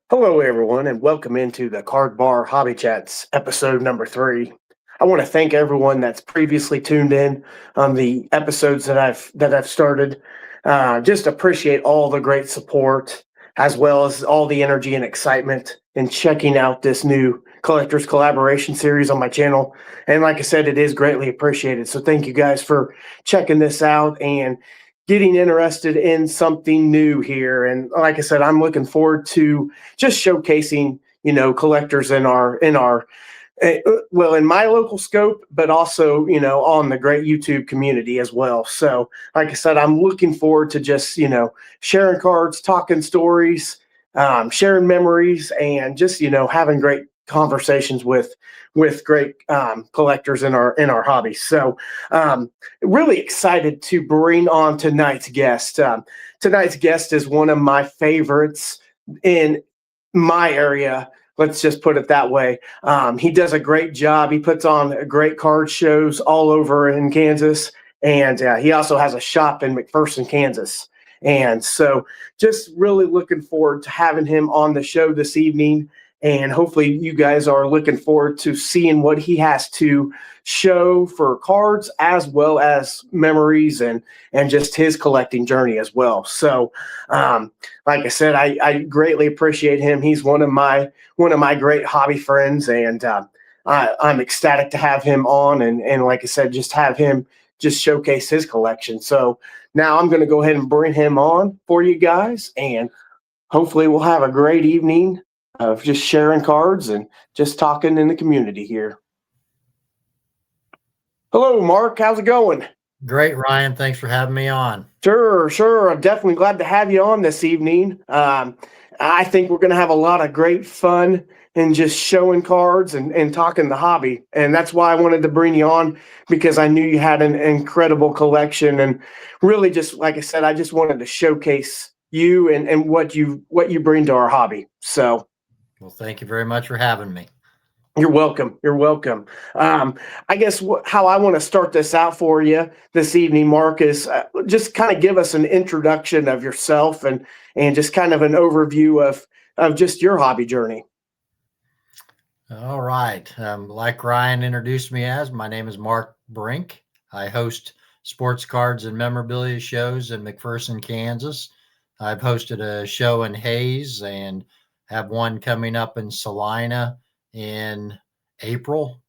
Hello, everyone, and welcome into the Card Bar Hobby Chats, episode number 3. I want to thank everyone that's previously tuned in on the episodes that I've started. Just appreciate all the great support, as well as all the energy and excitement in checking out this new collectors collaboration series on my channel. And like I said, it is greatly appreciated. So thank you guys for checking this out and getting interested in something new here. And like I said, I'm looking forward to just showcasing, collectors in my local scope, but also, on the great YouTube community as well. So, like I said, I'm looking forward to just, sharing cards, talking stories, sharing memories, and just, having great conversations with great collectors in our hobby. So, really excited to bring on tonight's guest. Tonight's guest is one of my favorites in my area. Let's just put it that way. He does a great job. He puts on great card shows all over in Kansas, and he also has a shop in McPherson, Kansas. And so, just really looking forward to having him on the show this evening. And hopefully, you guys are looking forward to seeing what he has to show for cards, as well as memories and just his collecting journey as well. So, like I said, I greatly appreciate him. He's one of my great hobby friends, and I'm ecstatic to have him on. And like I said, just have him just showcase his collection. So now I'm going to go ahead and bring him on for you guys, and hopefully we'll have a great evening of just sharing cards and just talking in the community here. Hello, Mark. How's it going? Great, Ryan. Thanks for having me on. Sure. I'm definitely glad to have you on this evening. I think we're going to have a lot of great fun and just showing cards and talking the hobby. And that's why I wanted to bring you on, because I knew you had an incredible collection. And really, just like I said, I just wanted to showcase you and what you bring to our hobby. So Well, thank you very much for having me. you're welcome. You're welcome. I guess how I want to start this out for you this evening, Mark, is just kind of give us an introduction of yourself and just kind of an overview of just your hobby journey. All right. Like Ryan introduced me as, my name is Mark Brinck. I host sports cards and memorabilia shows in McPherson, Kansas. I've hosted a show in Hayes and have one coming up in Salina in April.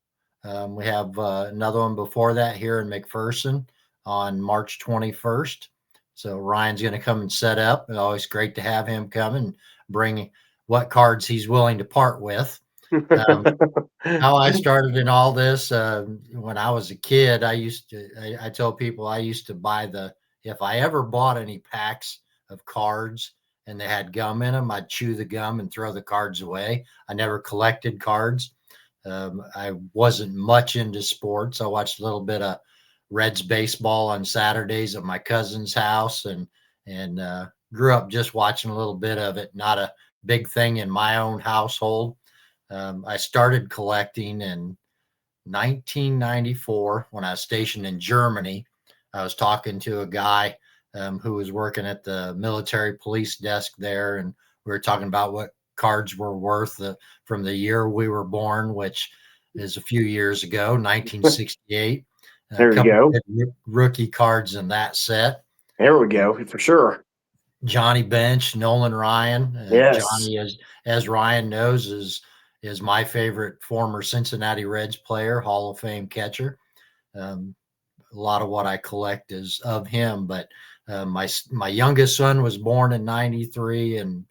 We have another one before that here in McPherson on March 21st. So Ryan's going to come and set up. It's always great to have him come and bring what cards he's willing to part with. How I started in all this, when I was a kid, I tell people I used to buy if I ever bought any packs of cards and they had gum in them, I'd chew the gum and throw the cards away. I never collected cards. I wasn't much into sports. I watched a little bit of Reds baseball on Saturdays at my cousin's house, and grew up just watching a little bit of it. Not a big thing in my own household. I started collecting in 1994 when I was stationed in Germany. I was talking to a guy who was working at the military police desk there, and we were talking about what cards were worth from the year we were born, which is a few years ago, 1968. A There you couple go. of rookie cards in that set. There we go, for sure. Johnny Bench, Nolan Ryan. Yes. Johnny, as Ryan knows, is my favorite former Cincinnati Reds player, Hall of Fame catcher. A lot of what I collect is of him, but my youngest son was born in '93, and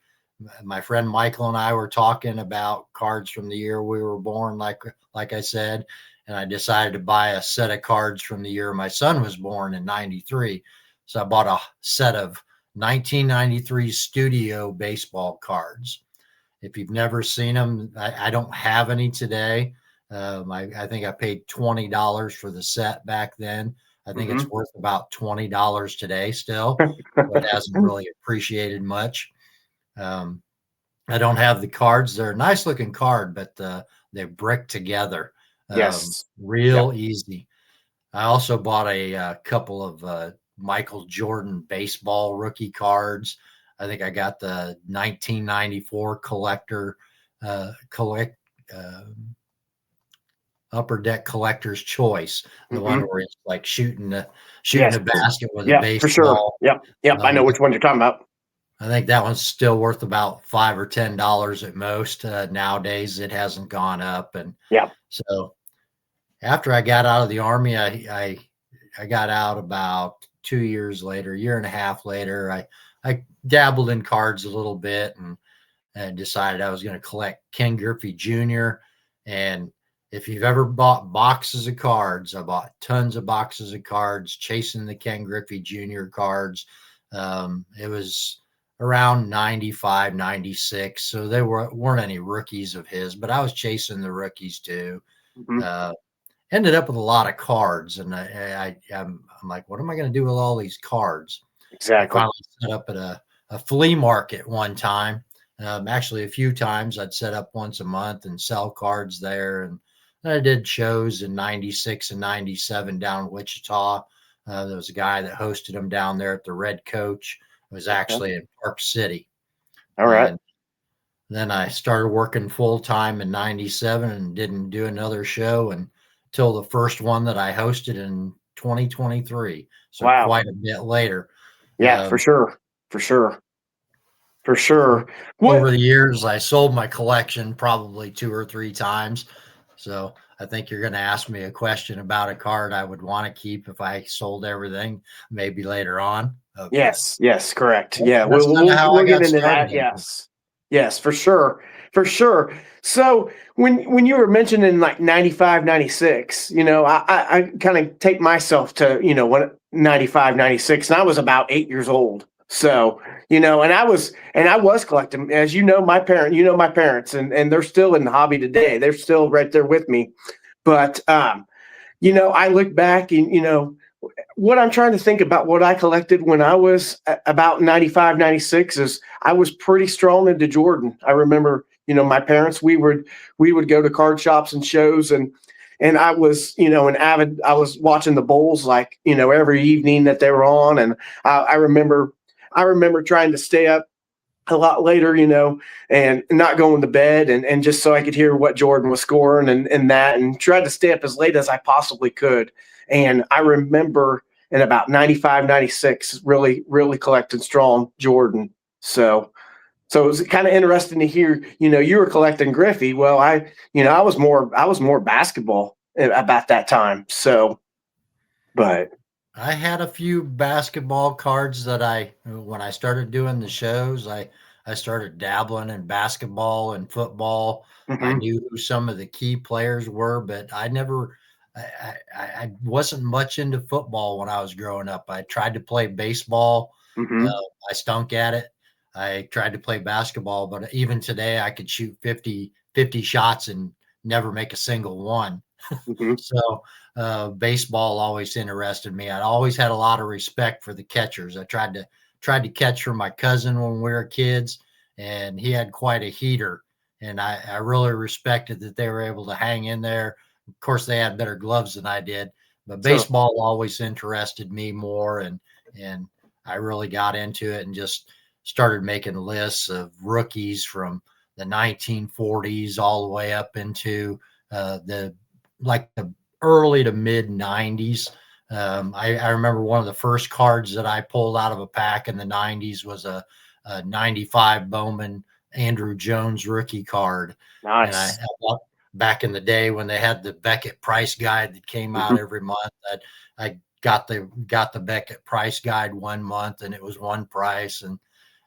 my friend Michael and I were talking about cards from the year we were born, like I said, and I decided to buy a set of cards from the year my son was born in '93. So I bought a set of 1993 studio baseball cards. If you've never seen them, I don't have any today. I think I paid $20 for the set back then. I think it's worth about $20 today still. It hasn't really appreciated much. I don't have the cards. They're a nice looking card, but they brick together Yes. real Yep. easy. I also bought a couple of Michael Jordan baseball rookie cards. I think I got the 1994 collector upper deck collector's choice, the one where it's like shooting Yes. a basket with a Yeah, for sure. baseball. Yep. Yep. I know which one you're talking about. I think that one's still worth about $5 or $10 at most. Nowadays, it hasn't gone up, and Yeah. so after I got out of the Army, I got out about 2 years later, year and a half later. I dabbled in cards a little bit and decided I was going to collect Ken Griffey Jr. And if you've ever bought boxes of cards, I bought tons of boxes of cards, chasing the Ken Griffey Jr. cards. It was around 95, 96. So there weren't any rookies of his, but I was chasing the rookies too. Ended up with a lot of cards, and I'm like, what am I going to do with all these cards? Exactly. I finally set up at a flea market one time. Actually, a few times. I'd set up once a month and sell cards there. And I did shows in 96 and 97 down in Wichita. There was a guy that hosted them down there at the Red Coach. It was actually in Park City. All right. And then I started working full time in 97 and didn't do another show until the first one that I hosted in 2023. So Wow. quite a bit later. Yeah, for sure. For sure. For sure. Over the years, I sold my collection probably 2 or 3 times. So I think you're going to ask me a question about a card I would want to keep if I sold everything, maybe later on. Okay. Yes. Yes. Correct. Well, Yeah. that's We'll get into started that. Yes. Yes, for sure. For sure. So when you were mentioning like 95, 96, I kind of take myself to, when 95, 96, and I was about 8 years old. So, and I was collecting, as my parents, and they're still in the hobby today. They're still right there with me. But, I look back and, what I'm trying to think about what I collected when I was about 95, 96 is I was pretty strong into Jordan. I remember, my parents, we would go to card shops and shows, and I was, I was watching the Bulls like, every evening that they were on. And I remember trying to stay up a lot later, and not going to bed, and just so I could hear what Jordan was scoring and tried to stay up as late as I possibly could. And I remember in about 95, 96, really, really collecting strong Jordan. So it was kind of interesting to hear, you were collecting Griffey. Well, I was more basketball about that time. So, but I had a few basketball cards that when I started doing the shows, I started dabbling in basketball and football. I knew who some of the key players were, but I wasn't much into football when I was growing up. I tried to play baseball. I stunk at it. I tried to play basketball, but even today I could shoot 50 shots and never make a single one. So baseball always interested me. I always had a lot of respect for the catchers. I tried to catch for my cousin when we were kids, and he had quite a heater, and I really respected that they were able to hang in there. Of course, they had better gloves than I did, but baseball always interested me more, and I really got into it and just started making lists of rookies from the 1940s all the way up into the early to mid 90s. I remember one of the first cards that I pulled out of a pack in the 90s was a 95 Bowman Andrew Jones rookie card. Nice. And I bought back in the day when they had the Beckett price guide that came out every month. That I got the Beckett price guide one month, and it was one price. And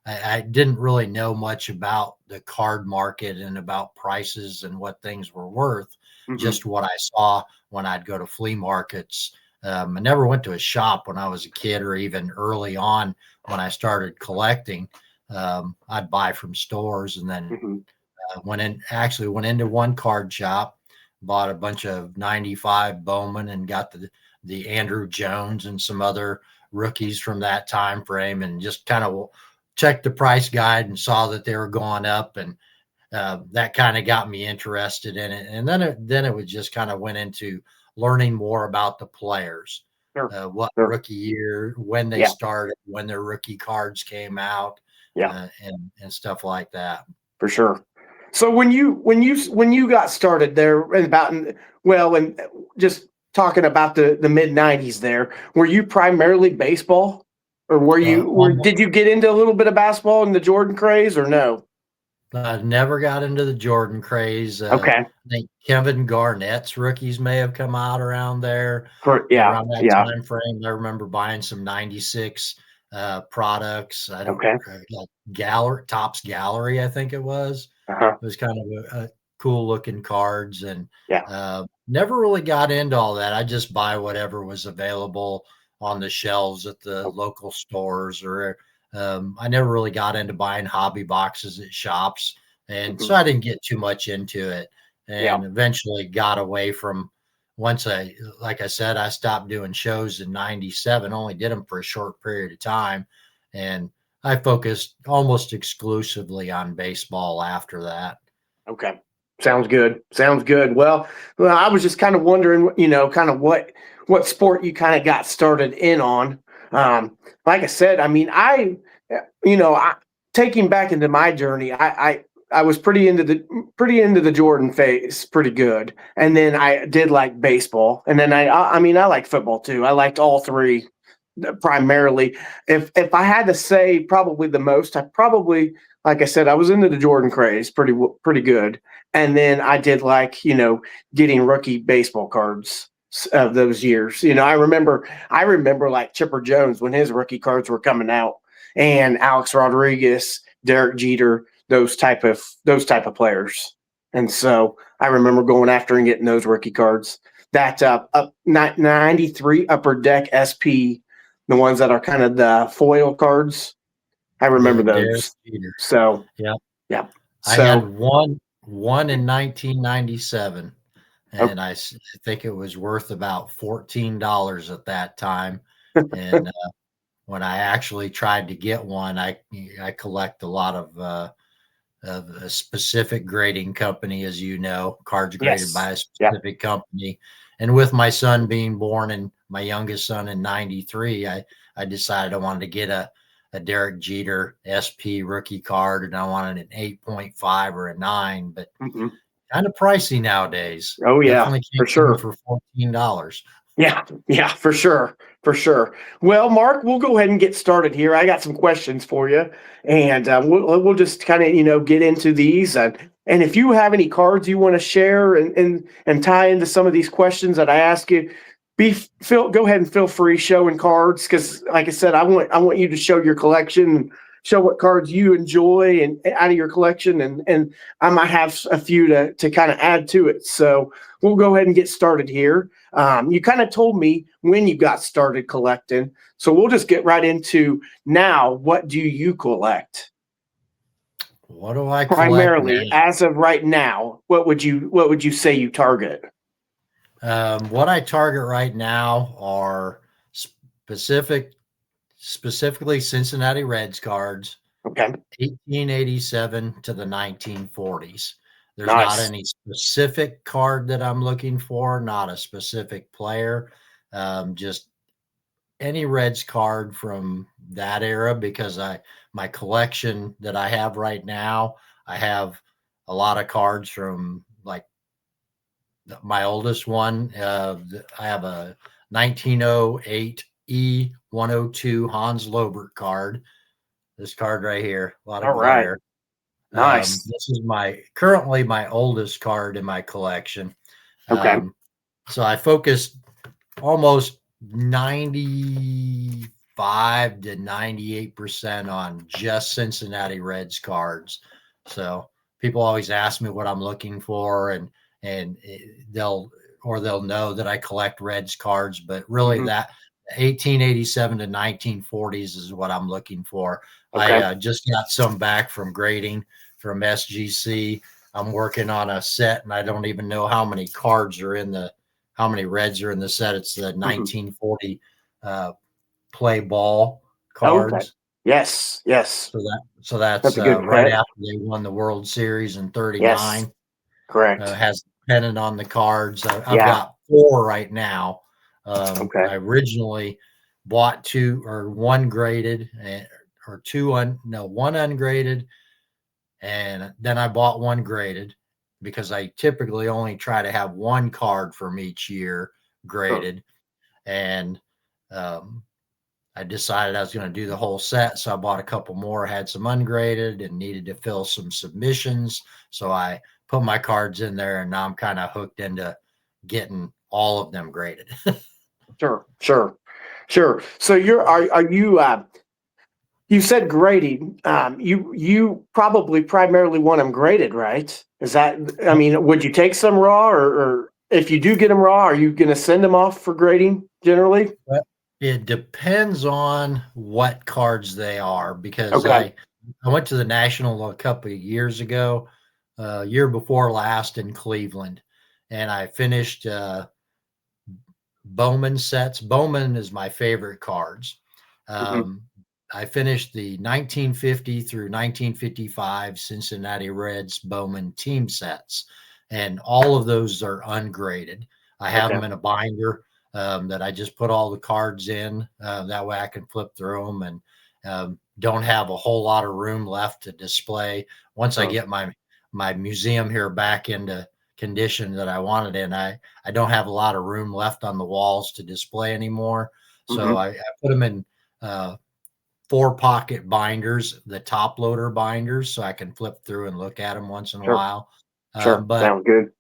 I didn't really know much about the card market and about prices and what things were worth, just what I saw when I'd go to flea markets. I never went to a shop when I was a kid, or even early on when I started collecting. I'd buy from stores, and then went into one card shop, bought a bunch of 95 Bowman, and got the Andrew Jones and some other rookies from that time frame, and just kind of checked the price guide and saw that they were going up, and that kind of got me interested in it. And then it was just kind of went into learning more about the players, what rookie year, when they started, when their rookie cards came out, Yeah, and stuff like that. for sure. So when you got started there in about well, and just talking about the mid '90s, there were you primarily baseball, or Almost, did you get into a little bit of basketball in the Jordan craze, or no? never got into the Jordan craze. Okay, I think Kevin Garnett's rookies may have come out around there, yeah, around that yeah, time frame. I remember buying some '96 products. I don't okay, like Gallery Topps Gallery, I think it was. uh-huh, It was kind of a cool looking cards, and yeah, never really got into all that. I just buy whatever was available on the shelves at the local stores, or I never really got into buying hobby boxes at shops, and mhm, so I didn't get too much into it. yeah, And eventually got away from. Once like I said, I stopped doing shows in '97. Only did them for a short period of time, and I focused almost exclusively on baseball after that. okay. Sounds good. Sounds good. Well, I was just kind of wondering, kind of what sport you kind of got started in on. Like I said, I mean, I taking back into my journey, I was pretty into the Jordan phase, pretty good, and then I did like baseball, and then I mean, I like football too. I liked all three primarily. If I had to say probably the most, I probably, like I said, I was into the Jordan craze pretty good, and then I did like getting rookie baseball cards of those years. I remember like Chipper Jones when his rookie cards were coming out, and Alex Rodriguez, Derek Jeter, those type of players. And so I remember going after and getting those rookie cards. That up 93 Upper Deck SP, the ones that are kind of the foil cards. I remember The Derek those. Jeter. So Yeah. yeah. I had So one in 1997, okay. and I think it was worth about $14 at that time. And when I actually tried to get one, I collect a lot of a specific grading company, as you know, cards graded Yes. by a Yeah. specific company. And with my son being born and my youngest son in '93, I decided I wanted to get a Derek Jeter SP rookie card, and I wanted an 8.5 or a 9, but Mhm. kind of pricey nowadays. Oh yeah, Definitely for can't get them sure. for $14. Yeah, yeah, for sure, for sure. Well, Mark, we'll go ahead and get started here. I got some questions for you, and we'll just kind of get into these. And if you have any cards you want to share and tie into some of these questions that I ask you, go ahead and feel free showing cards because, like I said, I want you to show your collection, show what cards you enjoy and out of your collection, and I might have a few to kind of add to it. So we'll go ahead and get started here. You kind of told me when you got started collecting, so we'll just get right into now. What do you collect What do I collect now? primarily as of right now? What would you say you target? What I target right now are specifically Cincinnati Reds cards, Okay, 1887 to the 1940s. There's not nice. any specific card that I'm looking for, not a specific player, just any Reds card from that era, because my collection that I have right now, I have a lot of cards from like my oldest one. I have a 1908 E102 Hans Lobert card. This card right here, a lot of All right, glare. nice. This is currently my oldest card in my collection. Okay, Um, so I focused almost 95 to 98% on just Cincinnati Reds cards. So people always ask me what I'm looking for, and they'll know that I collect Reds cards, but really hmm, that 1887 to 1940s is what I'm looking for. I okay, just got some back from grading from SGC. I'm working on a set, and I don't even know how many Reds are in the set. It's the hmm, 1940 uh, play ball okay. cards. Yes, yes. So that's That's a good right set. after they won the World Series in Yes, '39. correct. Has pennant on the cards. I've Yeah. got 4 right now. Okay. I originally bought 2 or 1 graded, one ungraded, and then I bought one graded because I typically only try to have one card from each year graded. And I decided I was going to do the whole set. So I bought a couple more, had some ungraded and needed to fill some submissions. So I put my cards in there, and now I'm kind of hooked into getting all of them graded. Sure. So are you, you said grading, you probably primarily want them graded, right? Is that, I mean, would you take some raw, or if you do get them raw, are you going to send them off for grading generally? It depends on what cards they are, because Okay. I went to the National a couple of years ago, year before last in Cleveland, and I finished Bowman sets. Bowman is my favorite cards. I finished the 1950 through 1955 Cincinnati Reds Bowman team sets, and all of those are ungraded. I have them in a binder that I just put all the cards in. That way I can flip through them, and don't have a whole lot of room left to display. Once I get my museum here back into condition that I wanted in, I don't have a lot of room left on the walls to display anymore. So I put them in 4-pocket binders, the top loader binders, so I can flip through and look at them once in a while. But Sounds good.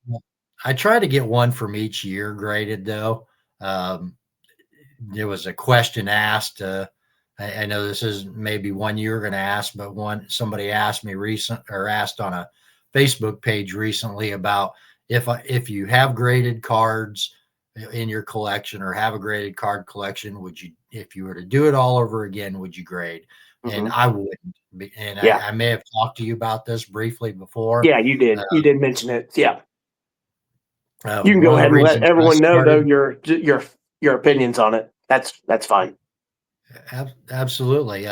I try to get one from each year graded, though. There was a question asked. I know this is maybe one you're going to ask, but somebody asked me asked on a Facebook page recently about if you have graded cards in your collection or have a graded card collection, if you were to do it all over again, would you grade? And I wouldn't. And I may have talked to you about this briefly before. Yeah, you did. You did mention it. Yeah. You can One go of the ahead and let reasons I everyone know, though, started- your opinions on it. That's fine. Absolutely.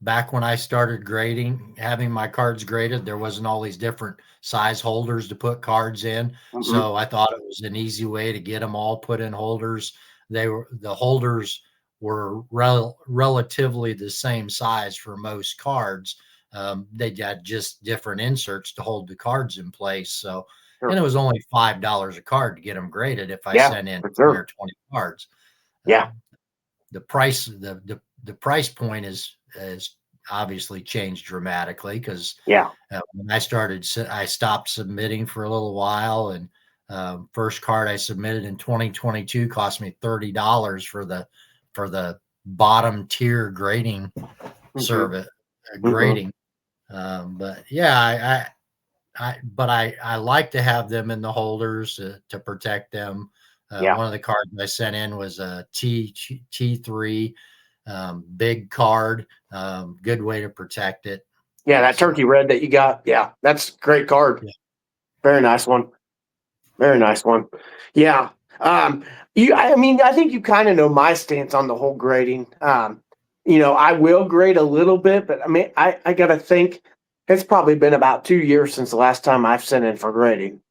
Back when I started grading, having my cards graded, there wasn't all these different size holders to put cards in. So I thought it was an easy way to get them all put in holders. The holders were relatively the same size for most cards. They had just different inserts to hold the cards in place. So, and it was only $5 a card to get them graded if I sent in 10 or 20 cards. The price, the price point is obviously changed dramatically, because when I stopped submitting for a little while, and first card I submitted in 2022 cost me $30 for the bottom tier grading service grading. But yeah, I like to have them in the holders to protect them. One of the cards I sent in was a T3 big card. Good way to protect it. Yeah, that turkey red that you got. Yeah, that's a great card. Yeah. Very nice one. Very nice one. Yeah. I think you kind of know my stance on the whole grading. I will grade a little bit, but I mean, I got to think it's probably been about 2 years since the last time I've sent in for grading.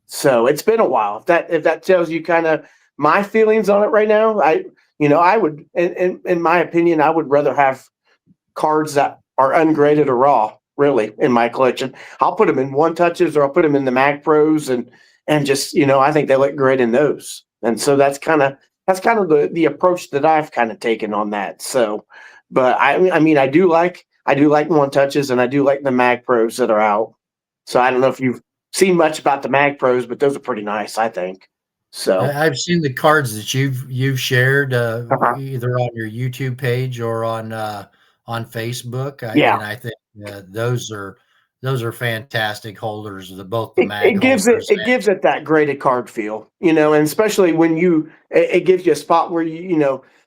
So it's been a while. If that tells you kind of my feelings on it right now, I would, in my opinion, I would rather have cards that are ungraded or raw, really, in my collection. I'll put them in one touches, or I'll put them in the Mag Pros, and just, I think they look great in those. And so that's kind of the approach that I've kind of taken on that. So, but I mean, I do like one touches, and I do like the Mag Pros that are out. So I don't know if you've seen much about the Mag Pros, but those are pretty nice, I think. So I've seen the cards that you've shared either on your YouTube page or on Facebook. And I think those are fantastic holders. Both the Mag holders. It gives it that graded card feel, and especially when it gives you a spot where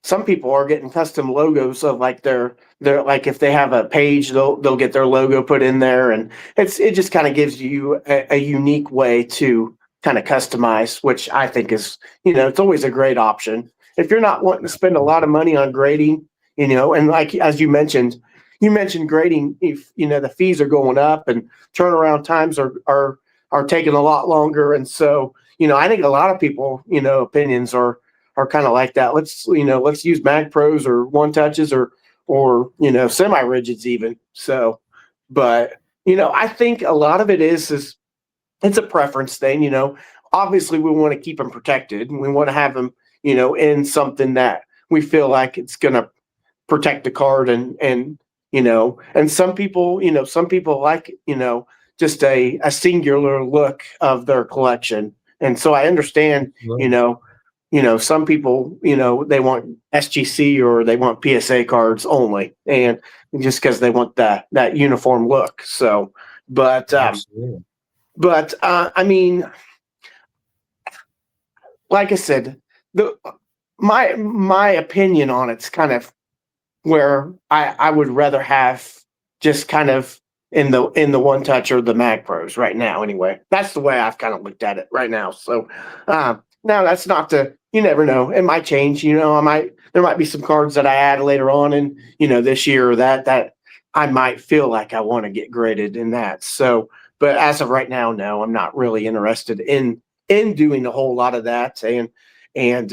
some people are getting custom logos of like they're like, if they have a page, they'll get their logo put in there, and it just kind of gives you a unique way to kind of customize, which I think is, it's always a great option if you're not wanting to spend a lot of money on grading, and like, as you mentioned grading, if the fees are going up and turnaround times are taking a lot longer, and so I think a lot of people opinions are kind of like that. Let's use Mag Pros or one touches or semi-rigids even. So, but I think a lot of it is it's a preference thing. Obviously we want to keep them protected, and we want to have them in something that we feel like it's going to protect the card, and some people like just a singular look of their collection. And so I understand, some people, they want SGC or they want PSA cards only, and just because they want that uniform look. So, but I mean, like I said, my opinion on it's kind of where I would rather have just kind of in the one touch or the Mag Pros right now. Anyway, that's the way I've kind of looked at it right now. So now that's not you never know. It might change. There might be some cards that I add later on, and this year or that I might feel like I want to get graded in that. So, but as of right now, no, I'm not really interested in doing a whole lot of that. And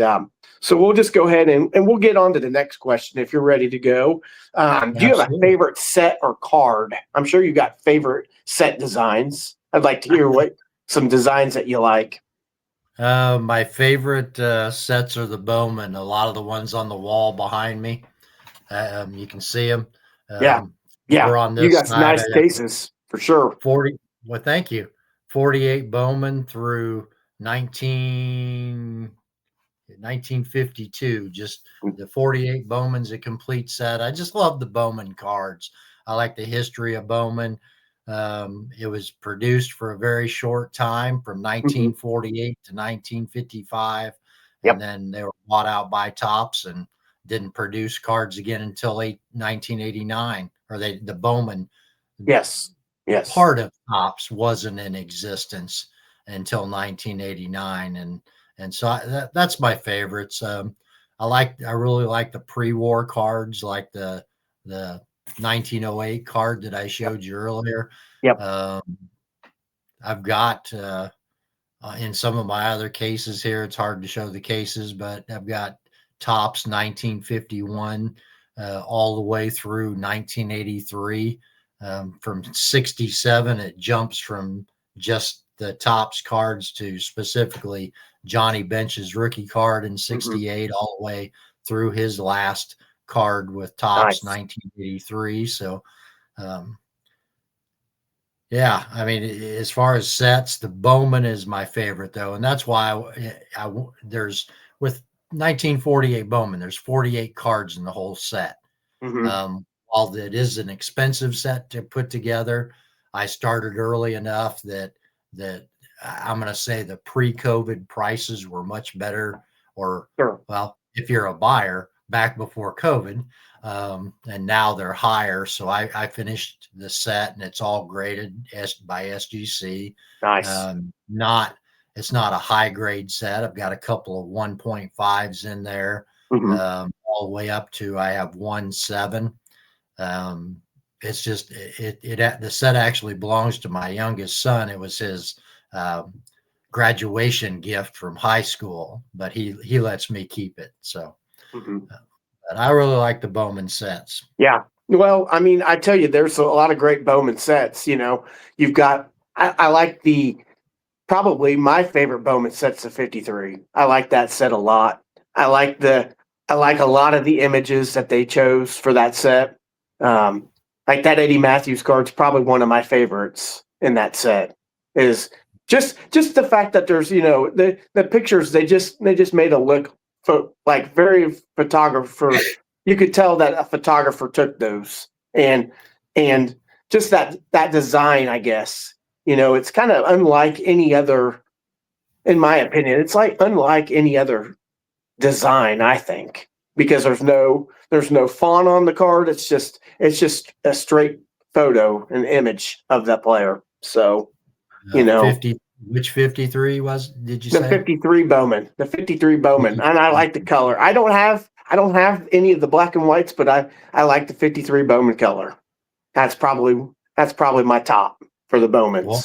so we'll just go ahead and we'll get on to the next question if you're ready to go. Do you have a favorite set or card? I'm sure you got favorite set designs. I'd like to hear some designs that you like. My favorite sets are the Bowman. A lot of the ones on the wall behind me. You can see them. Yeah. We're on this you got some side. nice cases for sure. 40. Well, thank you. 48 Bowman through 1952. Just the 48 Bowman's a complete set. I just love the Bowman cards. I like the history of Bowman. It was produced for a very short time from 1948 to 1955. And then they were bought out by Topps and didn't produce cards again until 1989, or the Bowman. Yes. Part of Topps wasn't in existence until 1989. And so that's my favorites. I really like the pre-war cards, like the 1908 card that I showed you earlier. I've got in some of my other cases here, it's hard to show the cases, but I've got Topps 1951 all the way through 1983. From 67, it jumps from just the Topps cards to specifically Johnny Bench's rookie card in 68 all the way through his last card with Topps 1983. So, yeah, I mean, as far as sets, the Bowman is my favorite though. And that's why there's with 1948 Bowman, there's 48 cards in the whole set. While it is an expensive set to put together, I started early enough that I'm going to say the pre-COVID prices were much better, well, if you're a buyer back before COVID, and now they're higher. So I finished the set and it's all graded by SGC. Nice. It's not a high grade set. I've got a couple of 1.5s in there, all the way up to I have 1.7. It's just the set actually belongs to my youngest son. It was his graduation gift from high school, but he lets me keep it. So, but I really like the Bowman sets. Yeah. Well, I mean, I tell you, there's a lot of great Bowman sets. You've got. I like probably my favorite Bowman set's the 53. I like that set a lot. I like a lot of the images that they chose for that set. Like that Eddie Matthews card's probably one of my favorites in that set. Is just the fact that there's the pictures they just made it look like very photographer. You could tell that a photographer took those, and just that design, I guess. It's kind of unlike any other, in my opinion. It's like unlike any other design, I think, because there's no font on the card. It's just a straight photo, an image of that player. So, 50. Which 53 did you say? The 53 Bowman, and I like the color. I don't have any of the black and whites, but I like the 53 Bowman color. That's probably my top for the Bowmans. Well,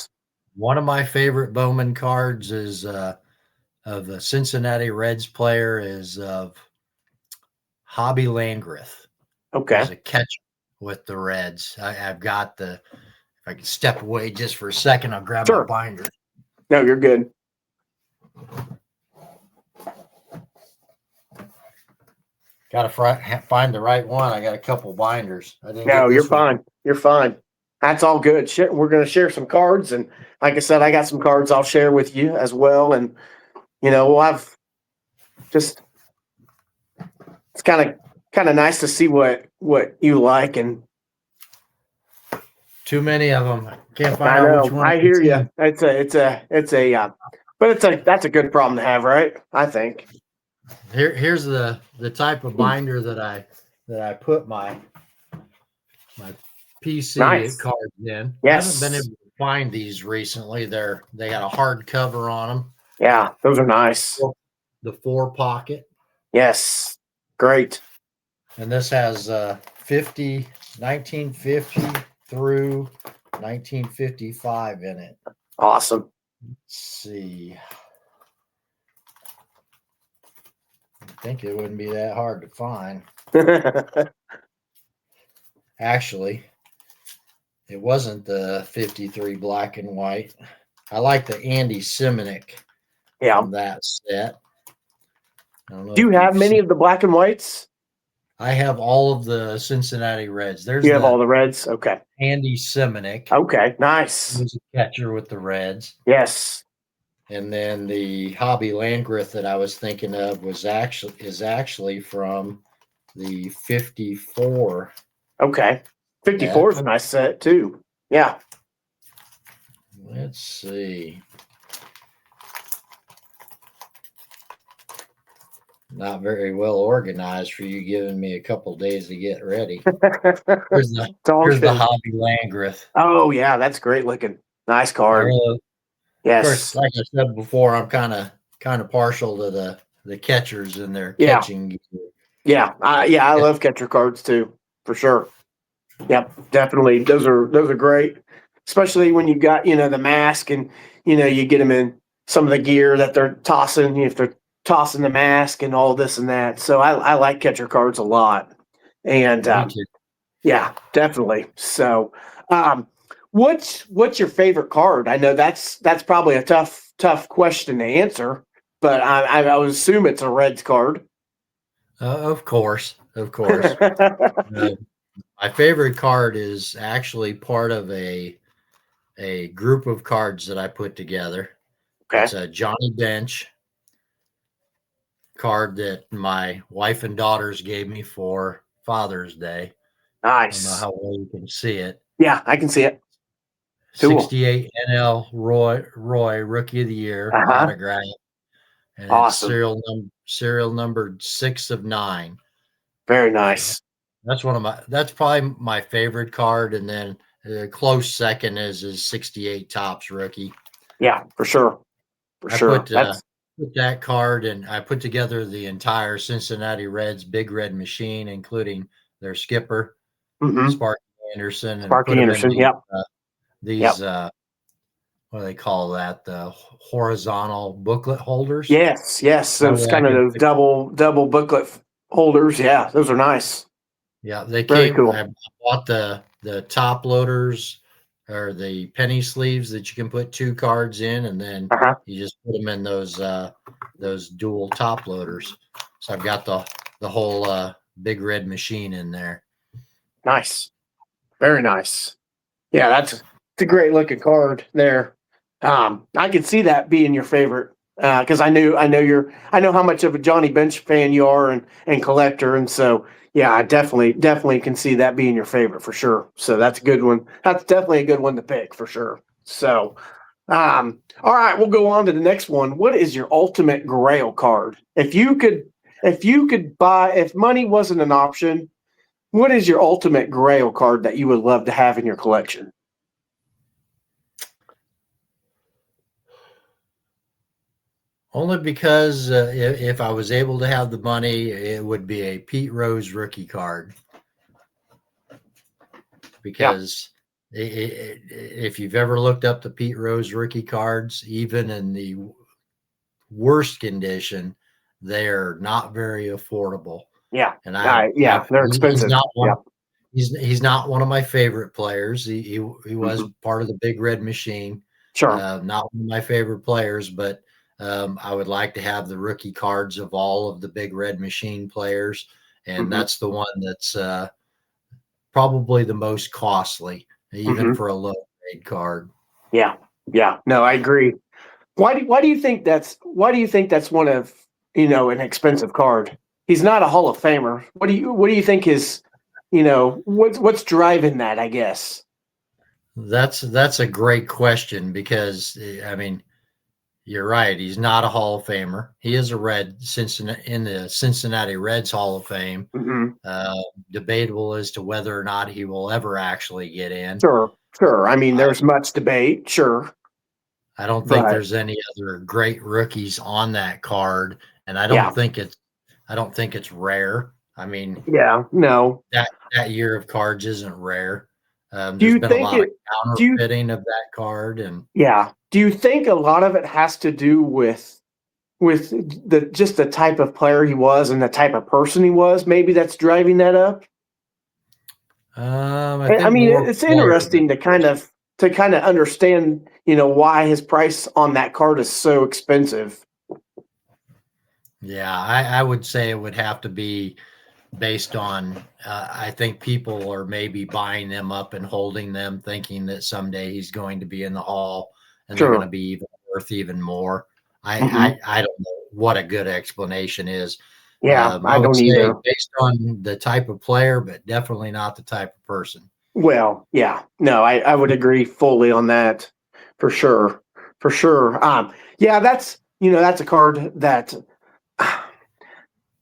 one of my favorite Bowman cards is of the Cincinnati Reds player is of Hobby Landgraf. Okay. There's a catch with the Reds. I've got if I can step away just for a second, I'll grab my binder. No, you're good. Got to find the right one. I got a couple binders. No, you're fine. You're fine. That's all good. We're going to share some cards. And like I said, I got some cards I'll share with you as well. And, we'll have just, it's kind of nice to see what you like. And too many of them. I can't find out which one. I hear you. But that's a good problem to have, right? I think. Here's the type of binder that I put my PC cards in. Yes. I haven't been able to find these recently. They got a hard cover on them. Yeah, those are nice. The 4-pocket. Yes. Great. And this has 1950 through 1955 in it. Awesome. Let's see. I think it wouldn't be that hard to find. Actually, it wasn't the 53 black and white. I like the Andy Seminick from that set. Do you have many of the black and whites? I have all of the Cincinnati Reds. You have all the Reds? Okay. Andy Seminick. Okay, nice. He was a catcher with the Reds. Yes. And then the Hobby Landgraf that I was thinking of is actually from the 54. Okay. 54 is a nice set too. Yeah. Let's see. Not very well organized for you giving me a couple days to get ready. Here's the Hobby Landgraf. Oh yeah, that's great looking. Nice card. Yes. Of course, like I said before, I'm kind of partial to the catchers and their catching gear. Yeah. I love catcher cards too, for sure. Yep, definitely. Those are great, especially when you got the mask and you get them in some of the gear that they're tossing. If they're tossing the mask and all this and that, so I like catcher cards a lot. And yeah, definitely. So, what's your favorite card? I know that's probably a tough question to answer, but I would assume it's a Reds card. Of course. My favorite card is actually part of a group of cards that I put together. Okay. It's a Johnny Bench card that my wife and daughters gave me for Father's Day. Nice. I don't know how well you can see it. Yeah, I can see it. Cool. 68 NL Roy Rookie of the Year autograph. And awesome. It's serial numbered 6 of 9. Very nice. That's probably my favorite card, and then a close second is 68 Topps rookie. Yeah, for sure. I put that card, and I put together the entire Cincinnati Reds Big Red Machine, including their skipper, Sparky Anderson. These what do they call that? The horizontal booklet holders. Yes. Those kind of those double booklet holders. Yeah, those are nice. Yeah, they came. Cool. I bought the top loaders or the penny sleeves that you can put 2 cards in, and then you just put them in those dual top loaders. So I've got the whole Big Red Machine in there. Nice, very nice. Yeah, it's a great looking card there. I could see that being your favorite because I know how much of a Johnny Bench fan you are and collector, and so. Yeah, I definitely can see that being your favorite for sure. So that's a good one. That's definitely a good one to pick for sure. So, all right, we'll go on to the next one. What is your ultimate Grail card? If money wasn't an option, what is your ultimate Grail card that you would love to have in your collection? Only because if I was able to have the money, it would be a Pete Rose rookie card. Because if you've ever looked up the Pete Rose rookie cards, even in the worst condition, they're not very affordable. Yeah. And I Yeah. have, They're he's expensive. not one. Yeah. He's not one of my favorite players. He was Hmm. part of the Big Red Machine. Sure. Not one of my favorite players, but I would like to have the rookie cards of all of the Big Red Machine players, and Hmm. that's the one that's probably the most costly, even Hmm. for a low grade card. Yeah. Yeah. No, I agree. Why do you think that's one of, an expensive card? He's not a Hall of Famer. What do you think is, what's driving that, I guess? That's a great question because I mean you're right. He's not a Hall of Famer. He is a Red Cincinnati in the Cincinnati Reds Hall of Fame. Hmm. Uh, Debatable as to whether or not he will ever actually get in. Sure. Sure. I mean, I, there's much debate. Sure. I don't think But there's any other great rookies on that card, and yeah. I don't think it's rare. I mean, Yeah. No. that year of cards isn't rare. Do There's you been a think lot of it do you counterfeiting of that card, and yeah. Do you think a lot of it has to do with the type of player he was and the type of person he was? Maybe that's driving that up. I I think mean, more it's player than interesting to kind person. of understand, why his price on that card is so expensive. Yeah, I would say it would have to be based on I think people are maybe buying them up and holding them thinking that someday he's going to be in the hall and they're going to Sure. be even worth even more. Hmm. I don't know what a good explanation is. Yeah, I I would don't say either. based on the type of player, but definitely not the type of person. Well, yeah, no, I would agree fully on that, for sure, for sure. Yeah, that's a card that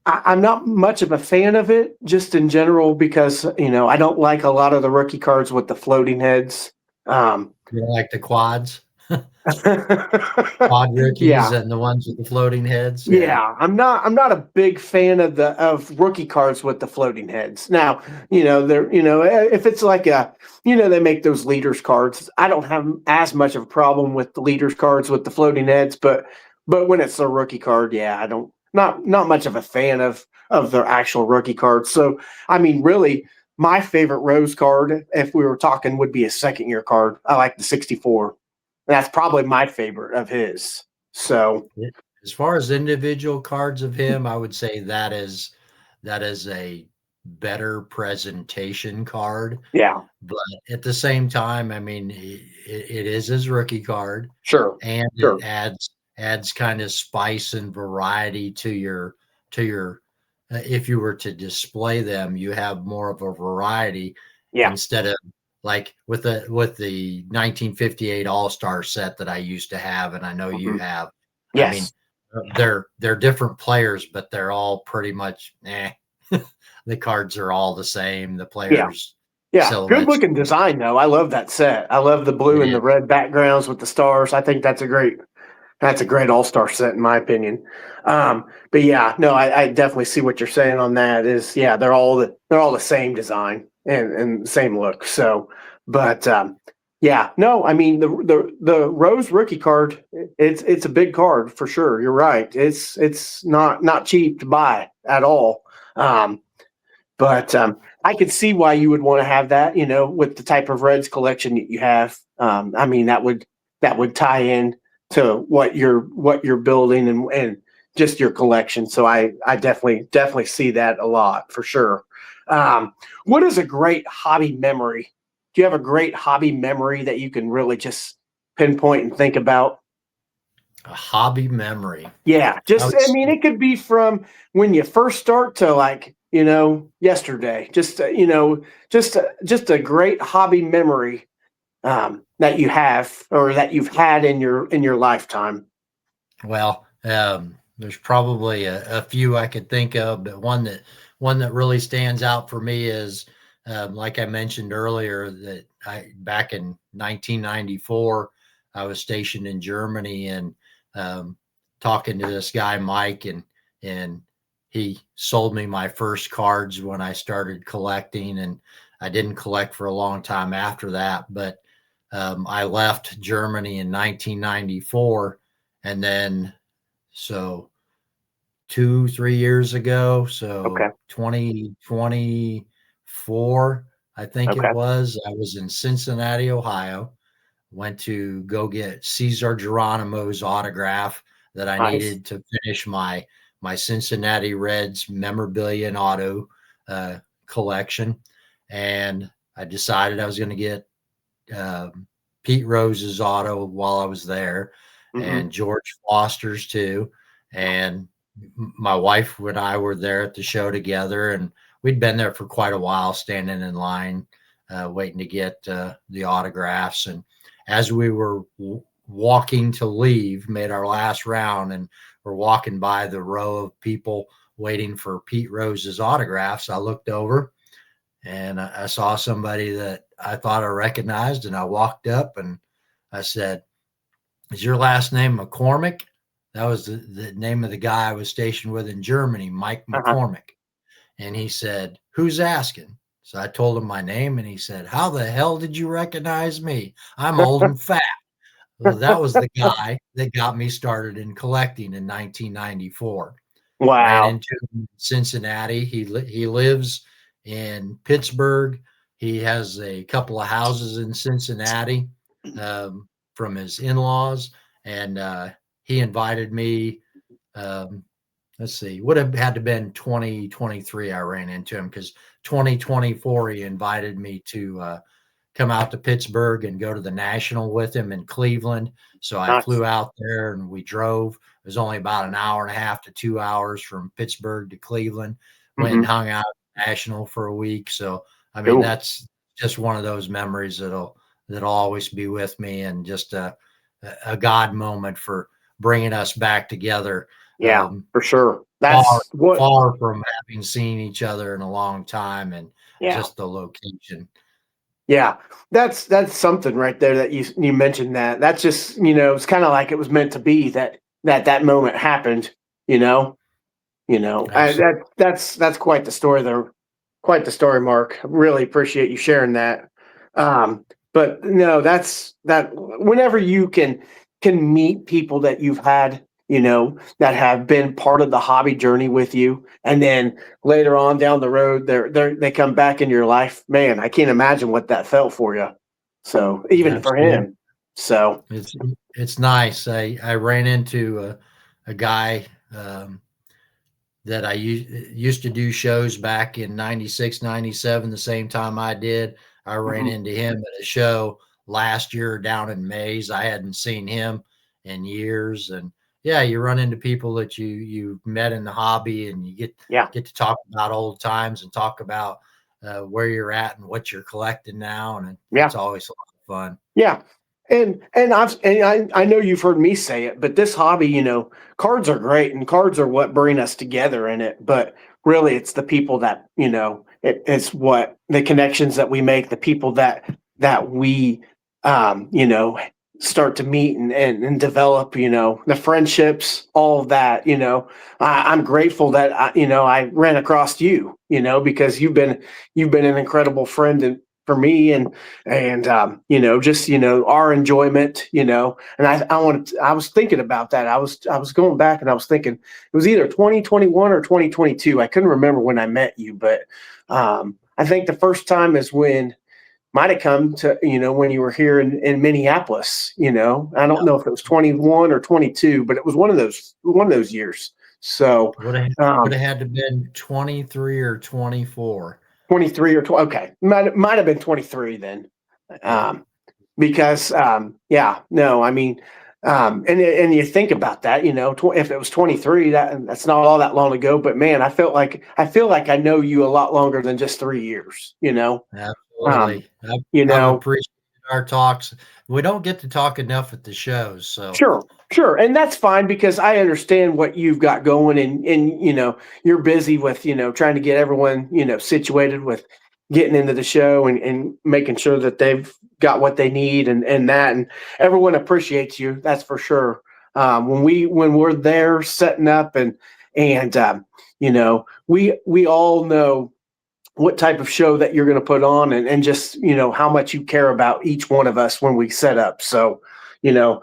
I'm not much of a fan of it, just in general, because I don't like a lot of the rookie cards with the floating heads. Um, You know, like the quad rookies yeah, and the ones with the floating heads. Yeah. yeah, I'm not a big fan of rookie cards with the floating heads. Now, they're if it's like they make those leaders cards. I don't have as much of a problem with the leaders cards with the floating heads, but when it's a rookie card, yeah, I don't not much of a fan of their actual rookie cards. So, I mean, really, my favorite Rose card, if we were talking, would be a second year card. I like the 64. That's probably my favorite of his. So. Yeah. As far as individual cards of him, I would say that is a better presentation card. Yeah, But at the same time, I mean, it is his rookie card, sure, and it sure. adds kind of spice and variety to your. If you were to display them, you have more of a variety Yeah. instead of like with the 1958 All Star set that I used to have, and I know you Hmm. have. I mean, Yes. they're different players, but they're all pretty much the cards are all the same. The Yeah. players Yeah. Good silhouettes. looking design though. I love that set. I love the blue It and the is. red backgrounds with the stars. I think that's a great all-star set in my opinion. But yeah, no, I definitely see what you're saying on that. Is yeah, they're all the same design and same look. So, but yeah, no, I mean the Rose rookie card, it's a big card for sure. You're right. It's not cheap to buy at all. Um, But I could see why you would want to have that, with the type of Reds collection that you have. I mean, that would tie in to what you're building and just your collection. So I definitely see that a lot for sure. What is a great hobby memory? Do you have a great hobby memory that you can really just pinpoint and think about? A hobby memory. Yeah, I just would I mean, say, it could be from when you first start to like, yesterday. Just a great hobby memory that you have or that you've had in your lifetime. well, there's probably a few I could think of, but one that really stands out for me is, like I mentioned earlier, that I back in 1994, I was stationed in Germany and um, talking to this guy Mike, and he sold me my first cards when I started collecting, and I didn't collect for a long time after that, but I left Germany in 1994, and then so 2-3 years ago. Okay. So 2024, I think it Okay. was. I was in Cincinnati, Ohio. Went to go get Cesar Geronimo's autograph that I Nice. needed to finish my Cincinnati Reds memorabilia and auto collection. And I decided I was going to get Pete Rose's auto while I was there, Mm-hmm. and George Foster's too. And my wife and I were there at the show together, and we'd been there for quite a while, standing in line, waiting to get the autographs. And as we were walking to leave, made our last round, and we're walking by the row of people waiting for Pete Rose's autographs, I looked over and I saw somebody that I thought I recognized, and I walked up and I said, "Is your last name McCormick?" That was the name of the guy I was stationed with in Germany, Mike Uh-huh. McCormick. And he said, "Who's asking?" So I told him my name, and he said, "How the hell did you recognize me? I'm old and fat." Well, that was the guy that got me started in collecting in 1994. Ran Wow. into him in Cincinnati. He lives in Pittsburgh. He has a couple of houses in Cincinnati from his in-laws, and he invited me. Um, let's see, would have had to been 2023. I ran into him because 2024 he invited me to come out to Pittsburgh and go to the National with him in Cleveland. So I Nice. flew out there and we drove. It was only about an hour and a half to 2 hours from Pittsburgh to Cleveland. Went and Mm-hmm. hung out at the National for a week. So I mean, Cool. that's just one of those memories that'll always be with me, and just a God moment for bringing us back together. Yeah, Um, for sure. far That's what, far from having seen each other in a long time, and yeah. just the location. Yeah, that's something right there that you mentioned that. That's just, it's kind of like it was meant to be that moment happened, you know. Absolutely. That's quite the story there. Quite the story, Mark. Really appreciate you sharing that. But no, that's that whenever you can meet people that you've had, that have been part of the hobby journey with you, and then later on down the road, they come back in your life. Man, I can't imagine what that felt for you. So even for Absolutely. him. So It's nice. I ran into a guy that I used to do shows back in 96, 97, the same time I did. I ran mhm, into him at a show last year down in Mays. I hadn't seen him in years. And yeah, you run into people that you met in the hobby, and you yeah, get to talk about old times and talk about where you're at and what you're collecting now. And it's yeah. always a lot of fun. Yeah. I know you've heard me say it, but this hobby, cards are great and cards are what bring us together in it. But really it's the people that, it's what the connections that we make, the people that we you know, start to meet and develop, the friendships, all of that, I'm grateful that I ran across you, because you've been an incredible friend and for me and just our enjoyment, and I was thinking about that. I was going back and I was thinking it was either 2021 or 2022. I couldn't remember when I met you, but I think the first time is when might have come to when you were here in Minneapolis. I don't know if it was 21 or 22, but it was one of those years. So Would um, have had to been 23 or 24. 23 or 20. Okay, might have been 23 then. Yeah. Um, because yeah, no, I mean, and you think about that, if it was 23, that's not all that long ago, but man, I feel like I know you a lot longer than just 3 years, um, Absolutely. you I've know, appreciated our talks. We don't get to talk enough at the shows, so sure, and that's fine because I understand what you've got going, and you're busy with trying to get everyone situated with getting into the show and making sure that they've got what they need and everyone appreciates you. That's for sure. When we're there setting up and we all know what type of show that you're going to put on and just how much you care about each one of us when we set up. So you know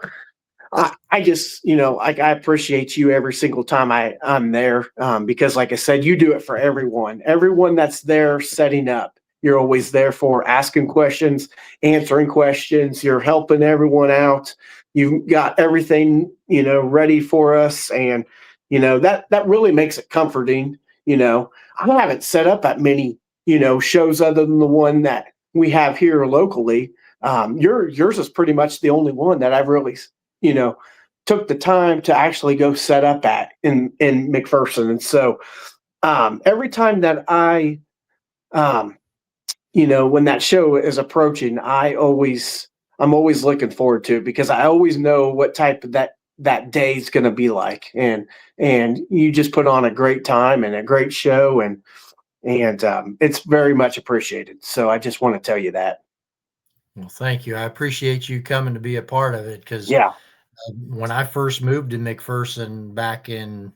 I just, like I appreciate you every single time I'm there, because like I said, you do it for everyone that's there setting up. You're always there for asking questions, answering questions. You're helping everyone out. You've got everything, ready for us. And, that really makes it comforting. I haven't set up that many, shows other than the one that we have here locally. Yours is pretty much the only one that I've really, you know, took the time to actually go set up at in McPherson. And so every time that um, when that show is approaching, I'm always looking forward to it because I always know what type of that day is going to be like. And you just put on a great time and a great show, and it's very much appreciated. So I just want to tell you that. Well, thank you. I appreciate you coming to be a part of it because Yeah. when I first moved to McPherson back in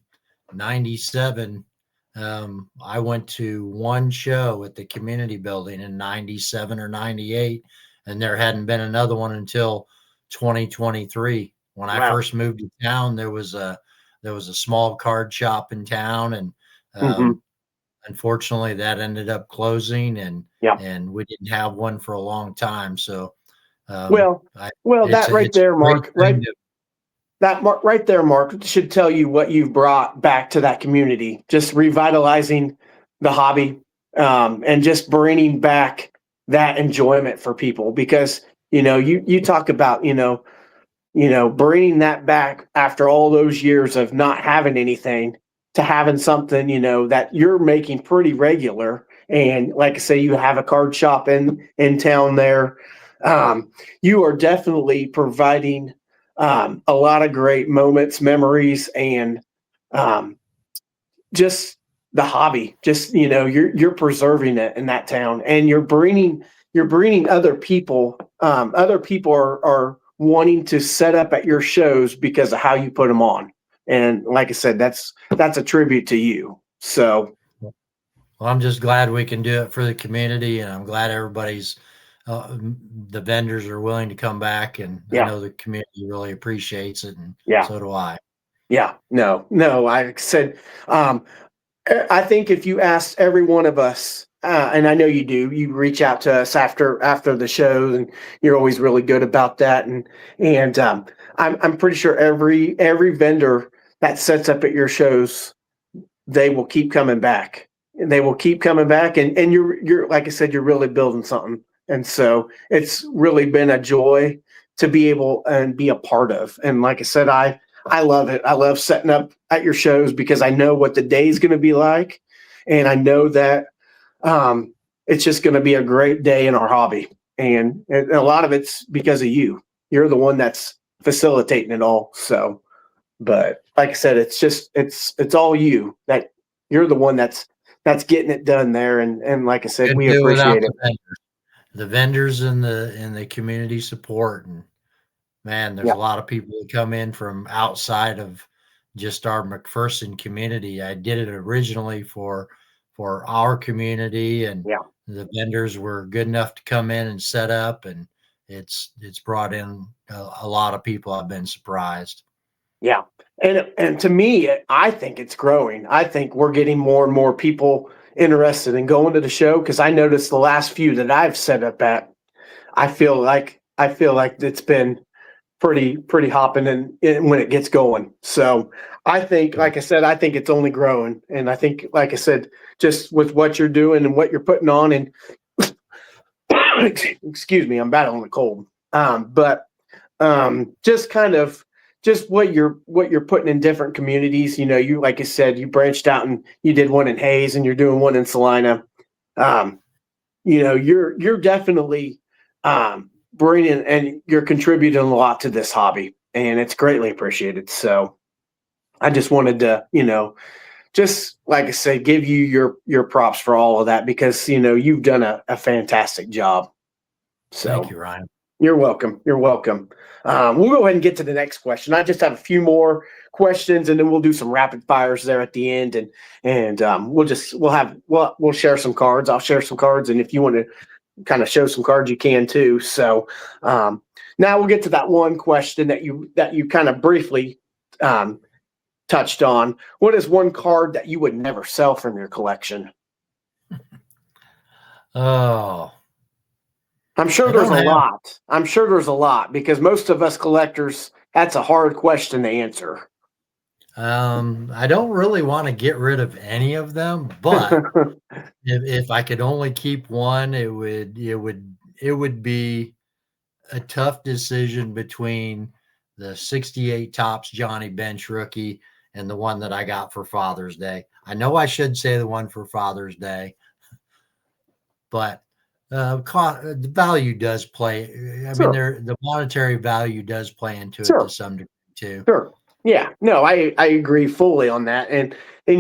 '97, I went to one show at the community building in '97 or '98, and there hadn't been another one until 2023. When I Wow. first moved to town, there was a small card shop in town, and Mm-hmm. unfortunately that ended up closing, Yeah. and we didn't have one for a long time. So Well, I, that right it's there, a great Mark, thing to. that Mark right there, Mark, should tell you what you've brought back to that community. Just revitalizing the hobby, and just bringing back that enjoyment for people. Because you talk about bringing that back after all those years of not having anything to having something that you're making pretty regular. And like I say, you have a card shop in town there. You are definitely providing a lot of great moments, memories, and just the hobby. Just you're preserving it in that town, and you're bringing other people. Other people are wanting to set up at your shows because of how you put them on. And like I said, that's a tribute to you. So Well, I'm just glad we can do it for the community, and I'm glad everybody's the vendors are willing to come back, and I yeah, know the community really appreciates it, and yeah, so do I. yeah. No, no. Like I said, I think if you asked every one of us, and I know you do, you reach out to us after the show, and you're always really good about that. And I'm pretty sure every vendor that sets up at your shows, they will keep coming back. And they will keep coming back, and you're like I said, you're really building something. And so it's really been a joy to be able and be a part of. And like I said, I love it. I love setting up at your shows because I know what the day is going to be like. And I know that it's just going to be a great day in our hobby. And a lot of it's because of you. You're the one that's facilitating it all. So, but like I said, it's all you. That you're the one that's getting it done there. And like I said, Couldn't we do it without appreciate it. the vendors and the community support. And man, there's Yeah. a lot of people that come in from outside of just our McPherson community. I did it originally for our community, and Yeah. the vendors were good enough to come in and set up, and it's brought in a lot of people. I've been surprised. Yeah. And to me, I think it's growing. I think we're getting more and more people interested in going to the show because I noticed the last few that I've set up at, I feel like it's been pretty hopping in when it gets going. So I think, like I said, I think it's only growing. And I think, like I said, just with what you're doing and what you're putting on, and excuse me, I'm battling a cold. But just kind of just what you're putting in different communities. You like I said, you branched out and you did one in Hayes, and you're doing one in Salina. Um, you're definitely bringing, and you're contributing a lot to this hobby, and it's greatly appreciated. So I just wanted to, just like I said, give you your props for all of that because you've done a fantastic job. So Thank you, Ryan. you're welcome. You're welcome. We'll go ahead and get to the next question. I just have a few more questions, and then we'll do some rapid fires there at the end, and we'll share some cards. I'll share some cards, and if you want to kind of show some cards, you can too. So Now we'll get to that one question that you kind of briefly touched on. What is one card that you would never sell from your collection? Oh, I'm sure I there's don't a have. lot. I'm sure there's a lot because most of us collectors, that's a hard question to answer. I don't really want to get rid of any of them, but if I could only keep one, it would be a tough decision between the 68 Tops Johnny Bench rookie and the one that I got for Father's Day. I know I should say the one for Father's Day, but the value does play. I mean, Sure. the monetary value does play into it to Sure. some degree too. Sure. Yeah. No, I agree fully on that. And I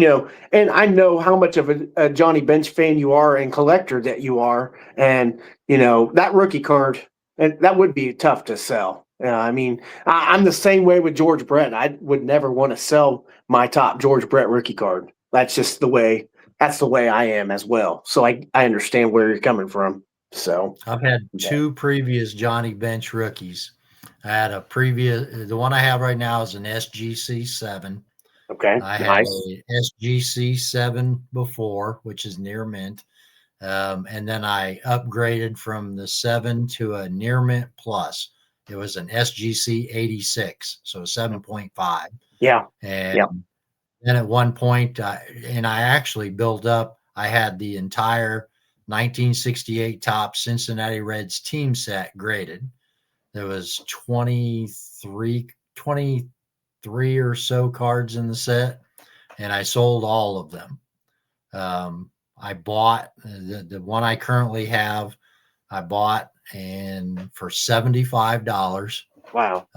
know how much of a Johnny Bench fan you are and collector that you are. And, that rookie card, and that would be tough to sell. I mean, I'm the same way with George Brett. I would never want to sell my top George Brett rookie card. That's just that's the way I am as well. So I understand where you're coming from. So I've had yeah. 2 previous Johnny Bench rookies. The one I have right now is an SGC 7. Okay. I had Nice. a SGC 7 before, which is near mint. And then I upgraded from the 7 to a near mint plus. It was an SGC 86, so 7.5. Yeah. And Yeah. then at one point, I actually built up, I had the entire 1968 top Cincinnati Reds team set graded. There was 23 or so cards in the set, and I sold all of them. I bought the one I currently have. I bought and for $75. Wow.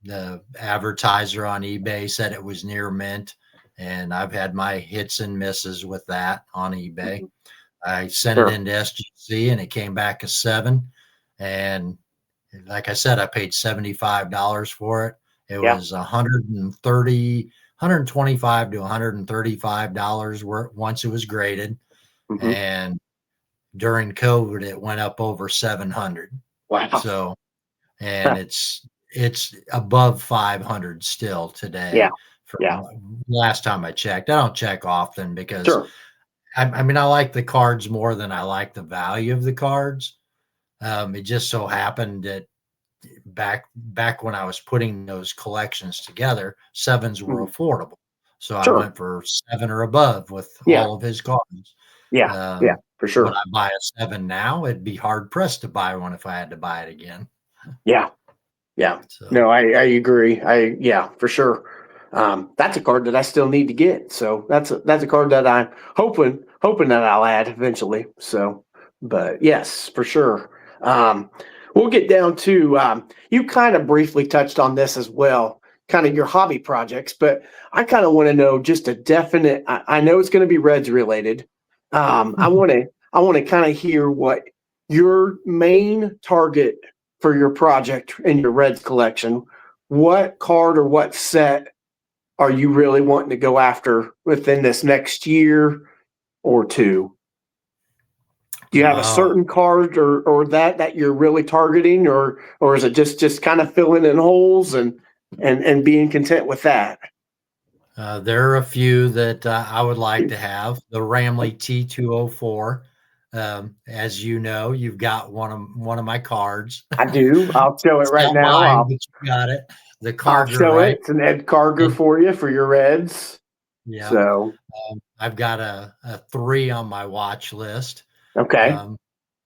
The advertiser on eBay said it was near mint, and I've had my hits and misses with that on eBay. I sent it Sure. into SGC and it came back a 7. And like I said, I paid $75 for it. It Yeah. was $125 to $135 once it was graded. Mm-hmm. And during COVID, it went up over 700. Wow. So, and it's above 500 still today. Yeah. From Yeah. last time I checked. I don't check often because Sure. I mean, I like the cards more than I like the value of the cards. It just so happened that back when I was putting those collections together, 7s were affordable. So I Sure. went for 7 or above with Yeah. all of his cards. Yeah. Yeah. For Would sure. I buy a 7 now? It'd be hard pressed to buy one if I had to buy it again. Yeah. Yeah. So No, I agree. Yeah, for sure. That's a card that I still need to get. So that's a card that I'm hoping that I'll add eventually. So, but yes, for sure. We'll get down to you kind of briefly touched on this as well, kind of your hobby projects, but I kind of want to know just a definite. I know it's going to be Reds related. I want to kind of hear what your main target for your project in your Reds collection. What card or what set are you really wanting to go after within this next year or two? Do you have a certain card or that you're really targeting, or is it just kind of filling in holes and being content with that? there are a few that I would like to have. The Ramley T204. As you know, you've got one of my cards. I do. I'll show it It's right not now. mine, but you got it. The I'll Carger, show right? it. It's an Ed Carger And, for you for your Reds. yeah. So I've got a 3 on my watch list. okay.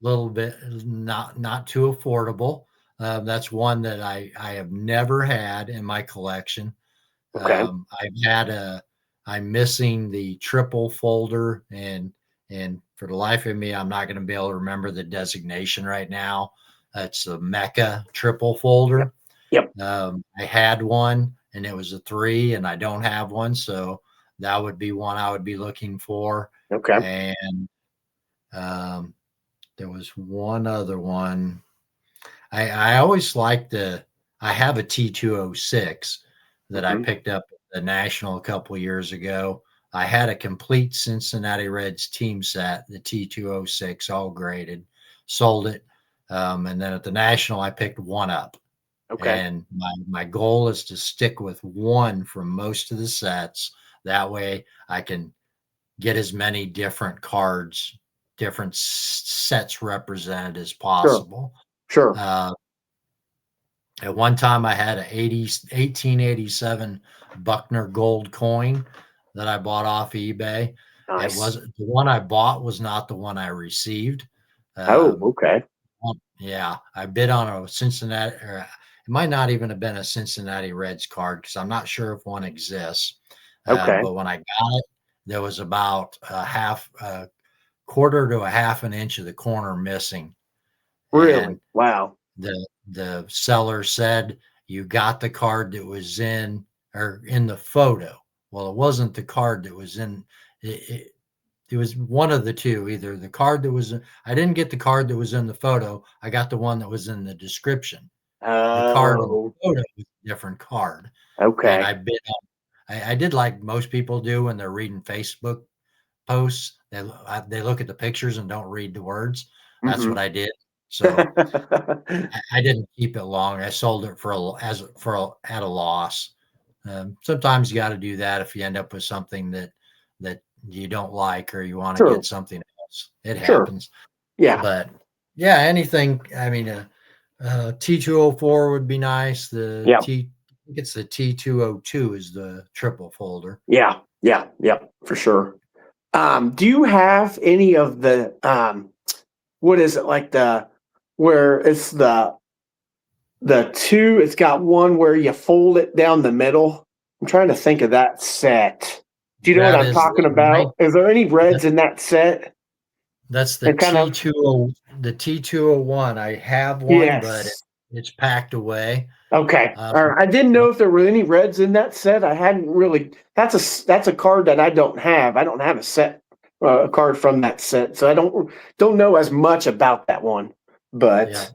Little bit not too affordable. That's one that I have never had in my collection. Okay. I'm missing the triple folder, and for the life of me, I'm not going to be able to remember the designation right now. It's the Mecca triple folder. Yep. I had one and it was a 3, and I don't have one. So that would be one I would be looking for. Okay. And there was one other one. I always liked I have a T206 that I picked up at the National a couple of years ago. I had a complete Cincinnati Reds team set, the T206, all graded, sold it. And then at the National, I picked one up. Okay. And my goal is to stick with one from most of the sets. That way I can get as many different cards, different sets represented as Sure. possible. Sure. At one time, I had a 1887 Buckner gold coin that I bought off eBay. It Nice. was the one I bought was not the one I received. Oh, okay. Yeah, I bid on a Cincinnati, or it might not even have been a Cincinnati Reds card because I'm not sure if one exists. Okay. But when I got it, there was about a quarter to a half an inch of the corner missing. Really? And Wow. the seller said you got the card that was in the photo. Well, it wasn't the card that was in it. It was one of the two. Either the card that was I didn't get the card that was in the photo. I got the one that was in the description. The card in the Oh, photo was a different card. And okay. I bid on I did like most people do when they're reading Facebook posts. They look at the pictures and don't read the words. That's Hmm. what I did. So I didn't keep it long. I sold it at a loss. Sometimes you got to do that if you end up with something that you don't like or you want to Sure. get something else. It Sure. happens. Yeah. But yeah, anything. I mean, T204 would be nice. Yeah. I think it's the T202 is the triple folder. Yeah. Yeah. Yeah. For sure. Do you have any of the what is it like where it's the two? It's got one where you fold it down the middle. I'm trying to think of that set. Do you know what That I'm is talking the about? Is there any reds in that set? That's the It kind of T201. I have one, but yes. it's packed away. Okay. Uh, All right. I didn't know if there were any reds in that set. I hadn't really. That's a card that I don't have. I don't have a card from that set, so I don't know as much about that one. But yeah,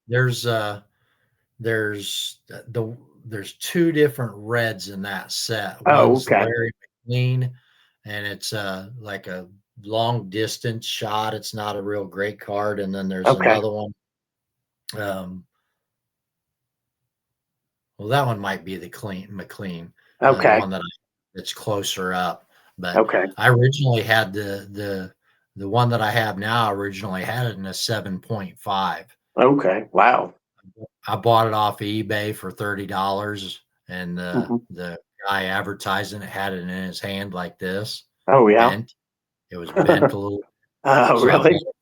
there's there's there's two different reds in that set. oh, One's okay, Larry McLean, and it's like a long distance shot. It's not a real great card. And then there's okay, another one. Well, that one might be the McLean, the okay, one that's closer up. But okay, I originally had the one that I have now. Originally had it in a 7.5. okay. Wow. I bought it off of eBay for $30, and Hmm. the guy advertising it had it in his hand like this, Oh yeah. bent. It was bent a little, Oh so I bought really? it for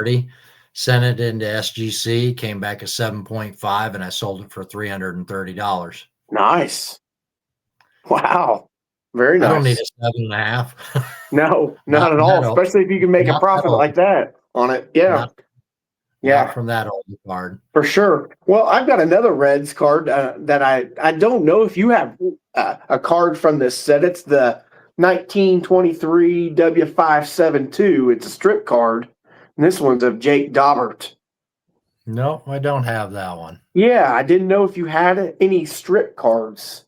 30. Sent it into SGC, came back a 7.5, and I sold it for $330. Nice. Wow. Very I don't need nice. a 7.5. No, Not not at from all. that old, Especially if you can make a not that profit old, like that on it. Yeah. not Yeah. from that old card. For sure. Well, I've got another Reds card that I don't know if you have a card from this set. It's the 1923 W572. It's a strip card, and this one's of Jake Daubert. No, I don't have that one. Yeah, I didn't know if you had any strip cards.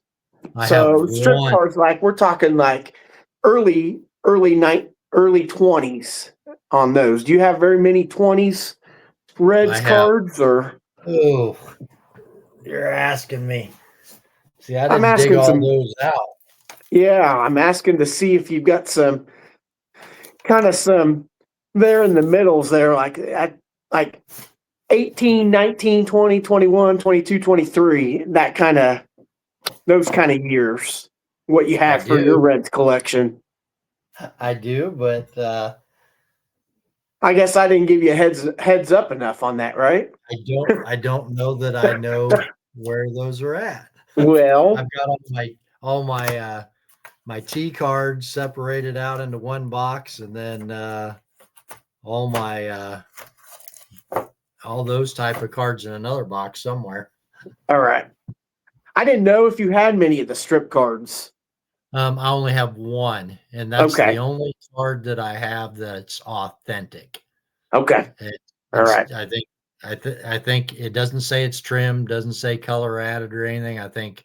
I have So strip one. cards, like we're talking like early 20s on those. Do you have very many 20s Reds I have. cards or? Oh, you're asking me. See, I I'm didn't dig asking all some. those out. Yeah, I'm asking to see if you've got some there in the middles there, like at like 18, 19, 20, 21, 22, 23, those kind of years. What you I have for your do. Reds collection. I do, but I guess I didn't give you a heads up enough on that, right? I don't know that I know where those are at. Well, I've got all my my T cards separated out into one box, and then all my all those type of cards in another box somewhere. all right. I didn't know if you had many of the strip cards. I only have one, and that's Okay. the only card that I have that's authentic. Okay. All right. I think it doesn't say it's trimmed, doesn't say color added or anything. I think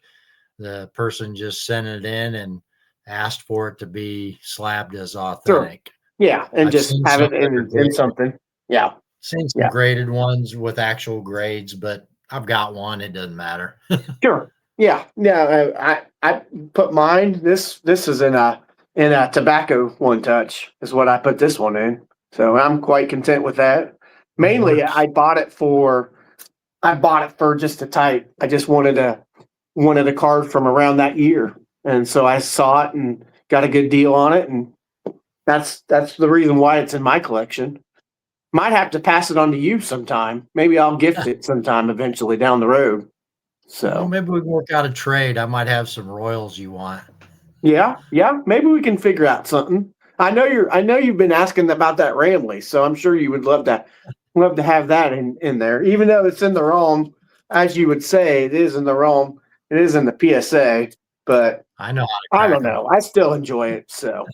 the person just sent it in and asked for it to be slabbed as authentic. Sure. Yeah, and I've just seen have some it that are in graded, something. Yeah. seen some Yeah. graded ones with actual grades, but I've got one. It doesn't matter. Sure. Yeah. Yeah. I put mine. This is in a tobacco one touch is what I put this one in. So I'm quite content with that. That Mainly, works. I bought it for just a type. I just wanted a card from around that year, and so I saw it and got a good deal on it, and that's the reason why it's in my collection. Might have to pass it on to you sometime. Maybe I'll gift it sometime eventually down the road. Well, So maybe we can work out a trade. I might have some Royals you want. yeah, maybe we can figure out something. I know you've been asking about that Ramley, so I'm sure you would love to have that in there, even though it's in the ROM, as you would say, it is in the ROM, it is in the PSA, but I know how to I crack don't them. know. I still enjoy it, so.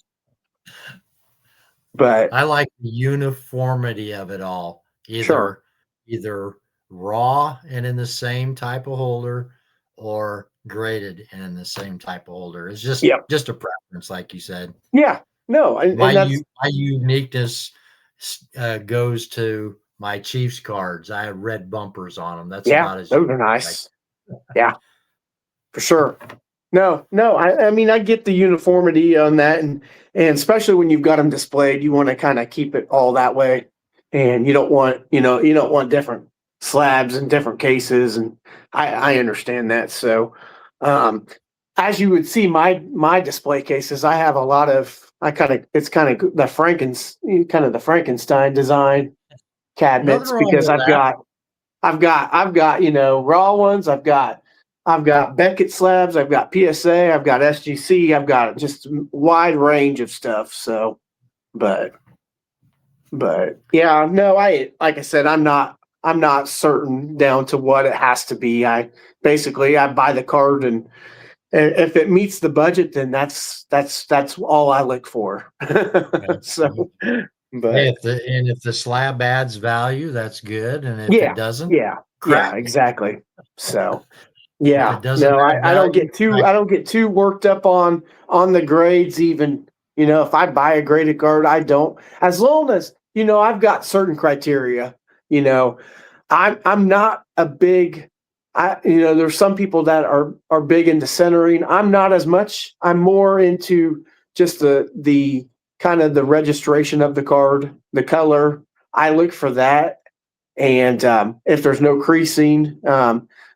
But I like the uniformity of it all. sure, Either raw and in the same type of holder, or graded and in the same type of holder. It's yeah, just a preference, like you said. yeah, no, and that's My uniqueness goes to my Chiefs cards. I have red bumpers on them. That's yeah, about as those are unique as nice. Yeah, for sure. No, I mean I get the uniformity on that, and especially when you've got them displayed, you want to kind of keep it all that way, and you don't want different slabs and different cases, and I understand that. So, um, as you would see, my display cases, I have a lot of it's kind of the Frankenstein design nothing cabinets wrong because with that. I've got, raw ones. I've got Beckett slabs. I've got PSA. I've got SGC. I've got just a wide range of stuff. So, but, yeah, no, like I said, I'm not certain down to what it has to be. I buy the card, and if it meets the budget, then that's all I look for. Yeah. So, Hey, but if the slab adds value, that's good. And if it yeah, doesn't, yeah, crack yeah, it. exactly. So. If Yeah, it doesn't no, add value, crack I it. don't get too worked up on the grades even. If I buy a graded card, I don't, as long as, I've got certain criteria. You know, I'm not a big there's some people that are big into centering. I'm not as much. I'm more into just the kind of the registration of the card, the color. I look for that, and if there's no creasing,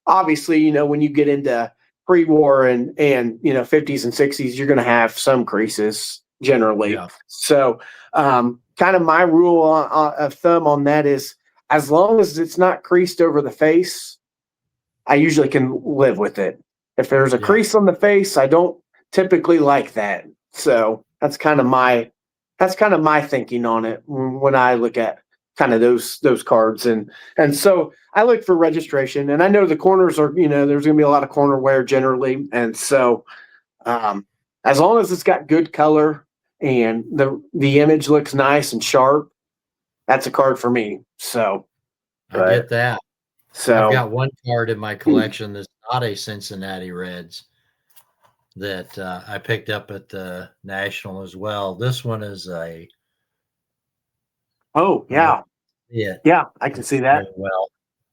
obviously, when you get into pre-war and 50s and 60s, you're going to have some creases generally. Yeah. So, kind of my rule of thumb on that is, as long as it's not creased over the face, I usually can live with it. If there's a Yeah. crease on the face, I don't typically like that. So that's kind of my thinking on it when I look at kind of those cards, and so I look for registration, and I know the corners are, there's going to be a lot of corner wear generally, and so as long as it's got good color and the image looks nice and sharp, that's a card for me. So, I get that. I've so got one card in my collection that's not a Cincinnati Reds that I picked up at the National as well. This one is oh yeah, yeah, I can it's see very that. well.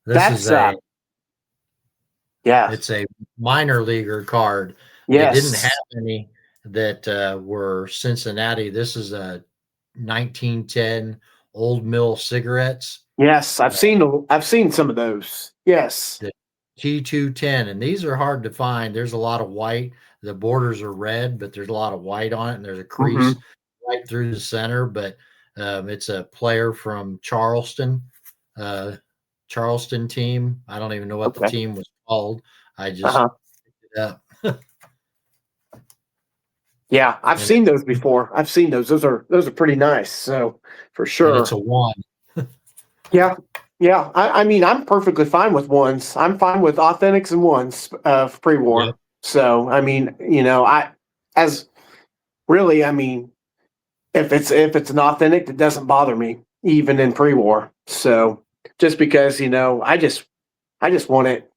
This is That's yeah, it's a minor leaguer card. They didn't have yes, any that were Cincinnati. This is a 1910 Old Mill cigarettes. yes. I've seen some of those. Yes. The T210, and these are hard to find. There's a lot of white. The borders are red, but there's a lot of white on it, and there's a crease Mm-hmm. right through the center. But it's a player from Charleston, Charleston team. I don't even know what the Okay. team was called. I just Uh-huh. picked it up. Yeah, I've and seen those before. I've seen those. Those are pretty nice. So for and it's sure. a one. Yeah. Yeah. I mean, I'm perfectly fine with ones. I'm fine with authentics and ones Yep. pre-war. So I mean, as really, I mean, if it's an authentic, it doesn't bother me even in pre-war. So just because, I just want it.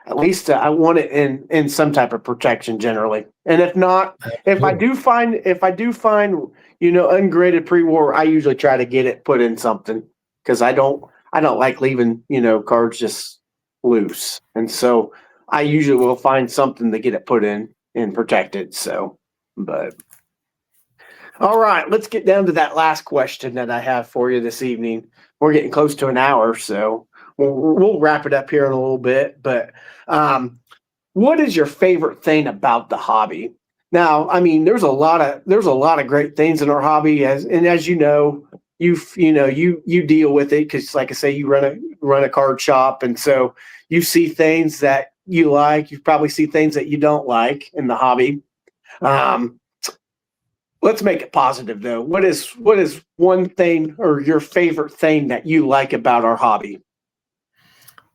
At least I want it in some type of protection generally. And if not, Absolutely. if I do find ungraded pre-war, I usually try to get it put in something because I don't like leaving cards just loose. And so I usually will find something to get it put in and protected. So, but all right, let's get down to that last question that I have for you this evening. We're getting close to an hour, so we'll wrap it up here in a little bit. But what is your favorite thing about the hobby? Now, I mean, there's a lot of great things in our hobby, as you know, you deal with it because, like I say, you run a card shop, and so you see things that you like. You probably see things that you don't like in the hobby. Let's make it positive, though. What is one thing or your favorite thing that you like about our hobby?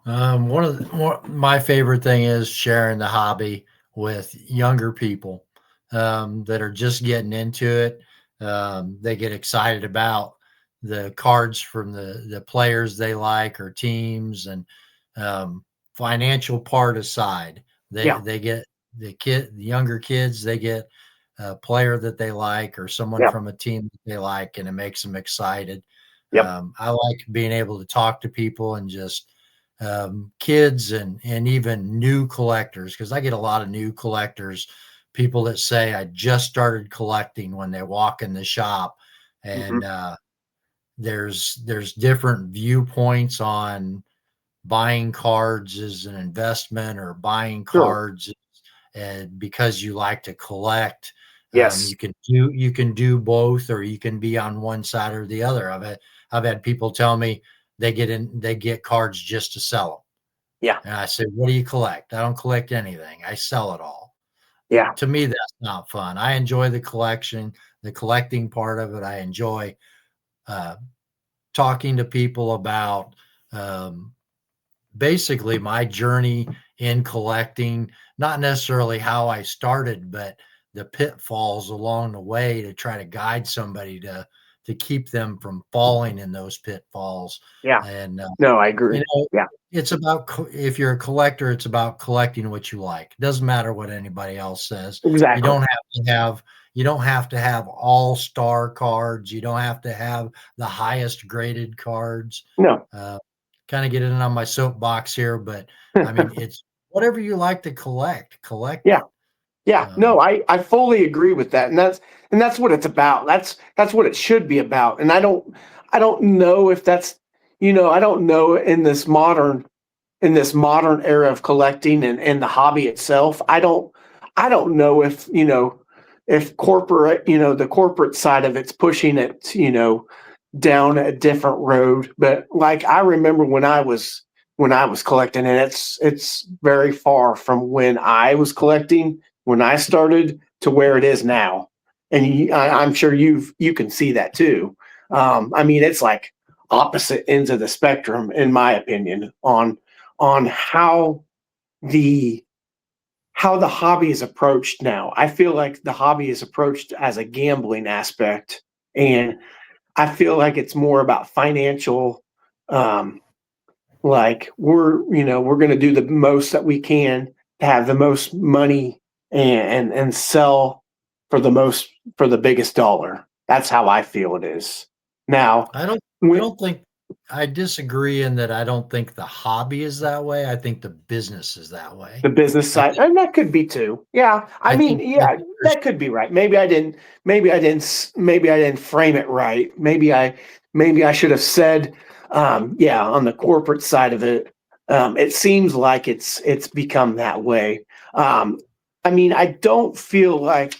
My favorite thing is sharing the hobby with younger people that are just getting into it. They get excited about the cards from the players they like or teams, and financial part aside, Yeah, they get the younger kids, they get a player that they like or someone yeah, from a team that they like, and it makes them excited. yep, I like being able to talk to people and just kids and even new collectors, because I get a lot of new collectors, people that say I just started collecting when they walk in the shop, mm-hmm. and there's different viewpoints on buying cards as an investment or buying Sure, cards and because you like to collect. yes, You can do both, or you can be on one side or the other. I've had people tell me they get cards just to sell yeah, them, and I said, "What do you collect?" "I don't collect anything. I sell it all." yeah, To me, that's not fun. I enjoy the collecting part of it. I enjoy uh, talking to people about um, basically my journey in collecting, not necessarily how I started, but the pitfalls along the way to try to guide somebody to keep them from falling in those pitfalls. yeah. And No, I you agree. know, Yeah, it's about if you're a collector, it's about collecting what you like. It doesn't matter what anybody else says. You exactly. don't have to have you don't have to have all-star cards. You don't have to have the highest graded cards. No, Uh, Kind of getting on my soapbox here, but I mean, it's whatever you like to collect yeah. it. Yeah, Um, no, I fully agree with that, and that's what it's about. That's what it should be about. And I don't know if that's I don't know in this modern era of collecting and the hobby itself. I don't know if if corporate the corporate side of it's pushing it down a different road. But like I remember when I was collecting, and it's very far from when I was collecting when I started to where it is now. And I'm sure you can see that too. I mean, it's like opposite ends of the spectrum, in my opinion, on the how the hobby is approached now. I feel like the hobby is approached as a gambling aspect, and I feel like it's more about financial. Um, like we're going to do the most that we can to have the most money and sell for the biggest dollar. That's how I feel it is now. I don't I When don't think I disagree in that I don't think the hobby is that way. I think the business is that way. the business I side, think and that could be too. Yeah, I mean, I yeah, think there's that could be right. Maybe I didn't frame it right. Maybe I should have said, yeah, on the corporate side of it, it seems like it's become that way. Um, I mean, I don't feel like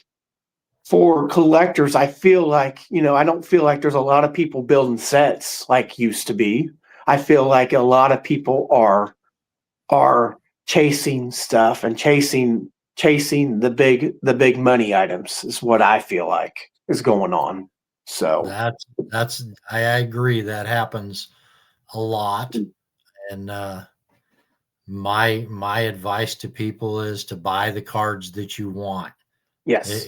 for collectors, I feel like I don't feel like there's a lot of people building sets like used to be. I feel like a lot of people are chasing stuff and chasing the big money items is what I feel like is going on. So that's I agree that happens a lot. And my advice to people is to buy the cards that you want. yes,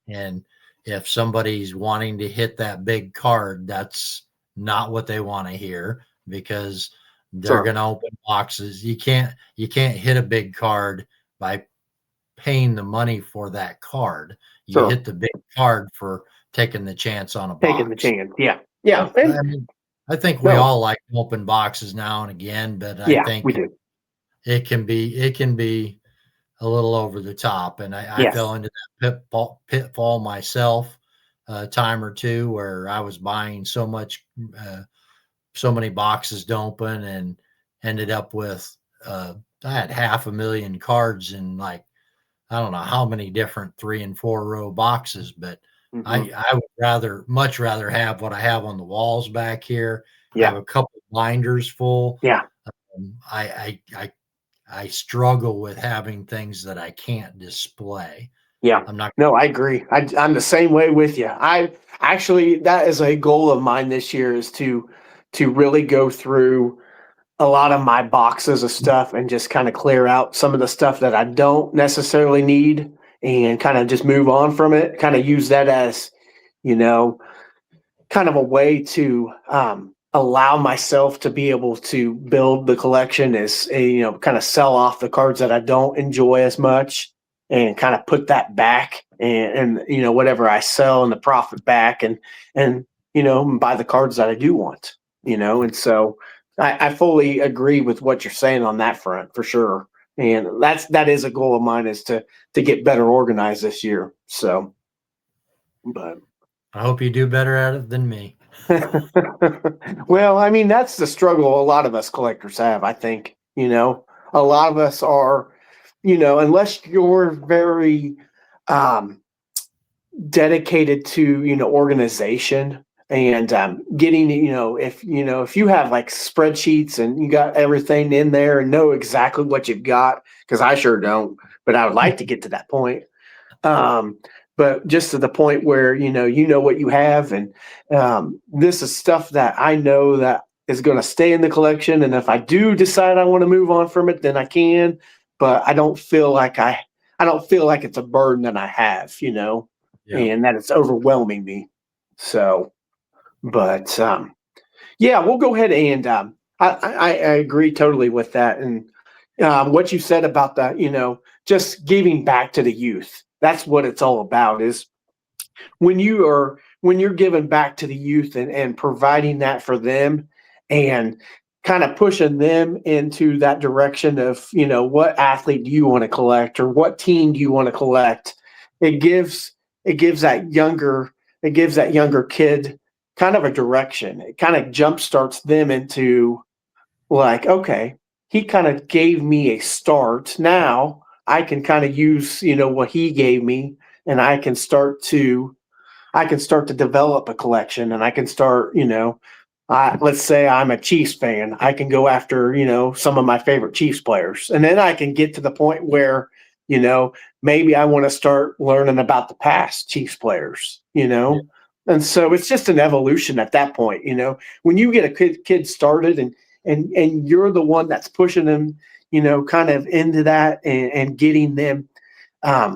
And if somebody's wanting to hit that big card, that's not what they want to hear, because they're sure, going to open boxes. You can't hit a big card by paying the money for that card. You sure. hit the big card for taking the chance on a Taking the box. chance. Yeah, yeah, I and mean, I think we no, all like to open boxes now and again, but I yeah, we think do. it can be a little over the top. And I Yes. fell into that pitfall myself a time or two, where I was buying so many boxes to open, and ended up with, I had 500,000 cards in, like, I don't know how many different 3 and 4 row boxes, but Mm-hmm. I would much rather have what I have on the walls back here. I have Yeah. a couple binders full. Yeah. I struggle with having things that I can't display. Yeah. I'm not. No, I agree. I'm the same way with you. I actually, that is a goal of mine this year, is to really go through a lot of my boxes of stuff and just kind of clear out some of the stuff that I don't necessarily need, and kind of just move on from it. Kind of use that as, you know, kind of a way to allow myself to be able to build the collection, is kind of sell off the cards that I don't enjoy as much, and kind of put that back, and whatever I sell and the profit back, and buy the cards that I do want, and so I fully agree with what you're saying on that front, for sure. And that is a goal of mine, is to get better organized this year. So, but I hope you do better at it than me. well, I mean, that's the struggle a lot of us collectors have, I think. A lot of us are, unless you're very dedicated to, organization, and getting, if you have like spreadsheets and you got everything in there and know exactly what you've got, because I sure don't, but I would like to get to that point. Um, but just to the point where what you have, and this is stuff that I know that is going to stay in the collection, and if I do decide I want to move on from it, then I can. But I don't feel like it's a burden that I have, Yeah. and that it's overwhelming me. So, but yeah, we'll go ahead, and I agree totally with that, and what you said about that, just giving back to the youth. That's what it's all about. Is when you're giving back to the youth, and providing that for them, and kind of pushing them into that direction of, what athlete do you want to collect, or what team do you want to collect. It gives that younger kid kind of a direction. It kind of jumpstarts them into, like, okay, he kind of gave me a start. Now I can kind of use, what he gave me, and I can start to develop a collection, and I can start, let's say I'm a Chiefs fan. I can go after, some of my favorite Chiefs players. And then I can get to the point where, maybe I want to start learning about the past Chiefs players, Yeah. And so it's just an evolution at that point, when you get a kid started, and you're the one that's pushing them, kind of into that, and getting them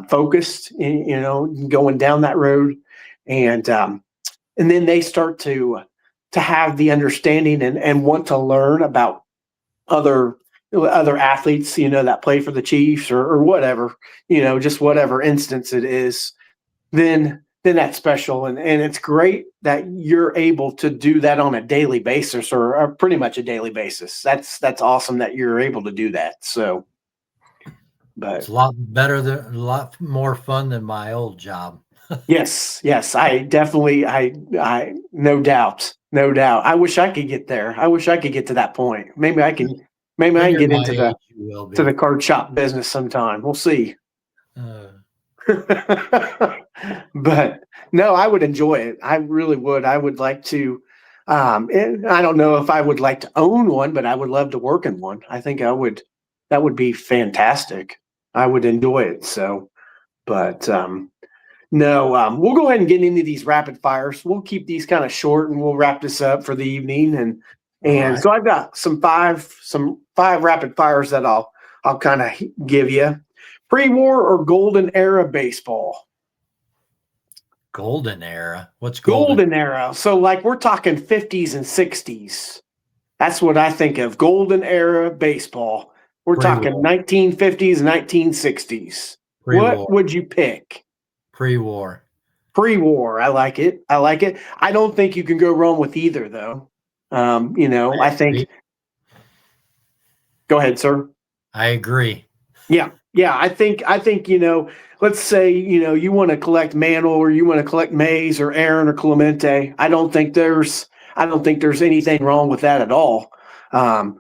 focused, going down that road, and then they start to have the understanding, and want to learn about other athletes, that play for the Chiefs, or whatever, just whatever instance it is. Then that's special, and it's great that you're able to do that on a daily basis, or pretty much a daily basis. That's awesome that you're able to do that. So, It's but a lot more fun than my old job. yes, I definitely, I no doubt, no doubt. I wish I could get there. I wish I could get to that point. Maybe I can. Maybe I When can you're get my into age, you will the be. card shop business sometime. We'll see. Uh, But no, I would enjoy it. I really would. I would like to. And I don't know if I would like to own one, but I would love to work in one. I think I would. That would be fantastic. I would enjoy it. So, but no, we'll go ahead and get into these rapid fires. We'll keep these kind of short, and we'll wrap this up for the evening. And all and right. so I've got some five rapid fires that I'll kind of give you. Pre-war or golden era baseball? Golden era. What's golden? Golden era. So like we're talking 50s and 60s. That's what I think of. Golden era baseball. We're talking Pre-war. 1950s, 1960s. What Pre-war. would you pick? Pre-war. Pre-war. I like it. I like it. I don't think you can go wrong with either, though. I I think. agree. Go ahead, sir. I agree. Yeah. Yeah. I think, let's say, you want to collect Mantle or you want to collect Mays or Aaron or Clemente. I don't think there's anything wrong with that at all. And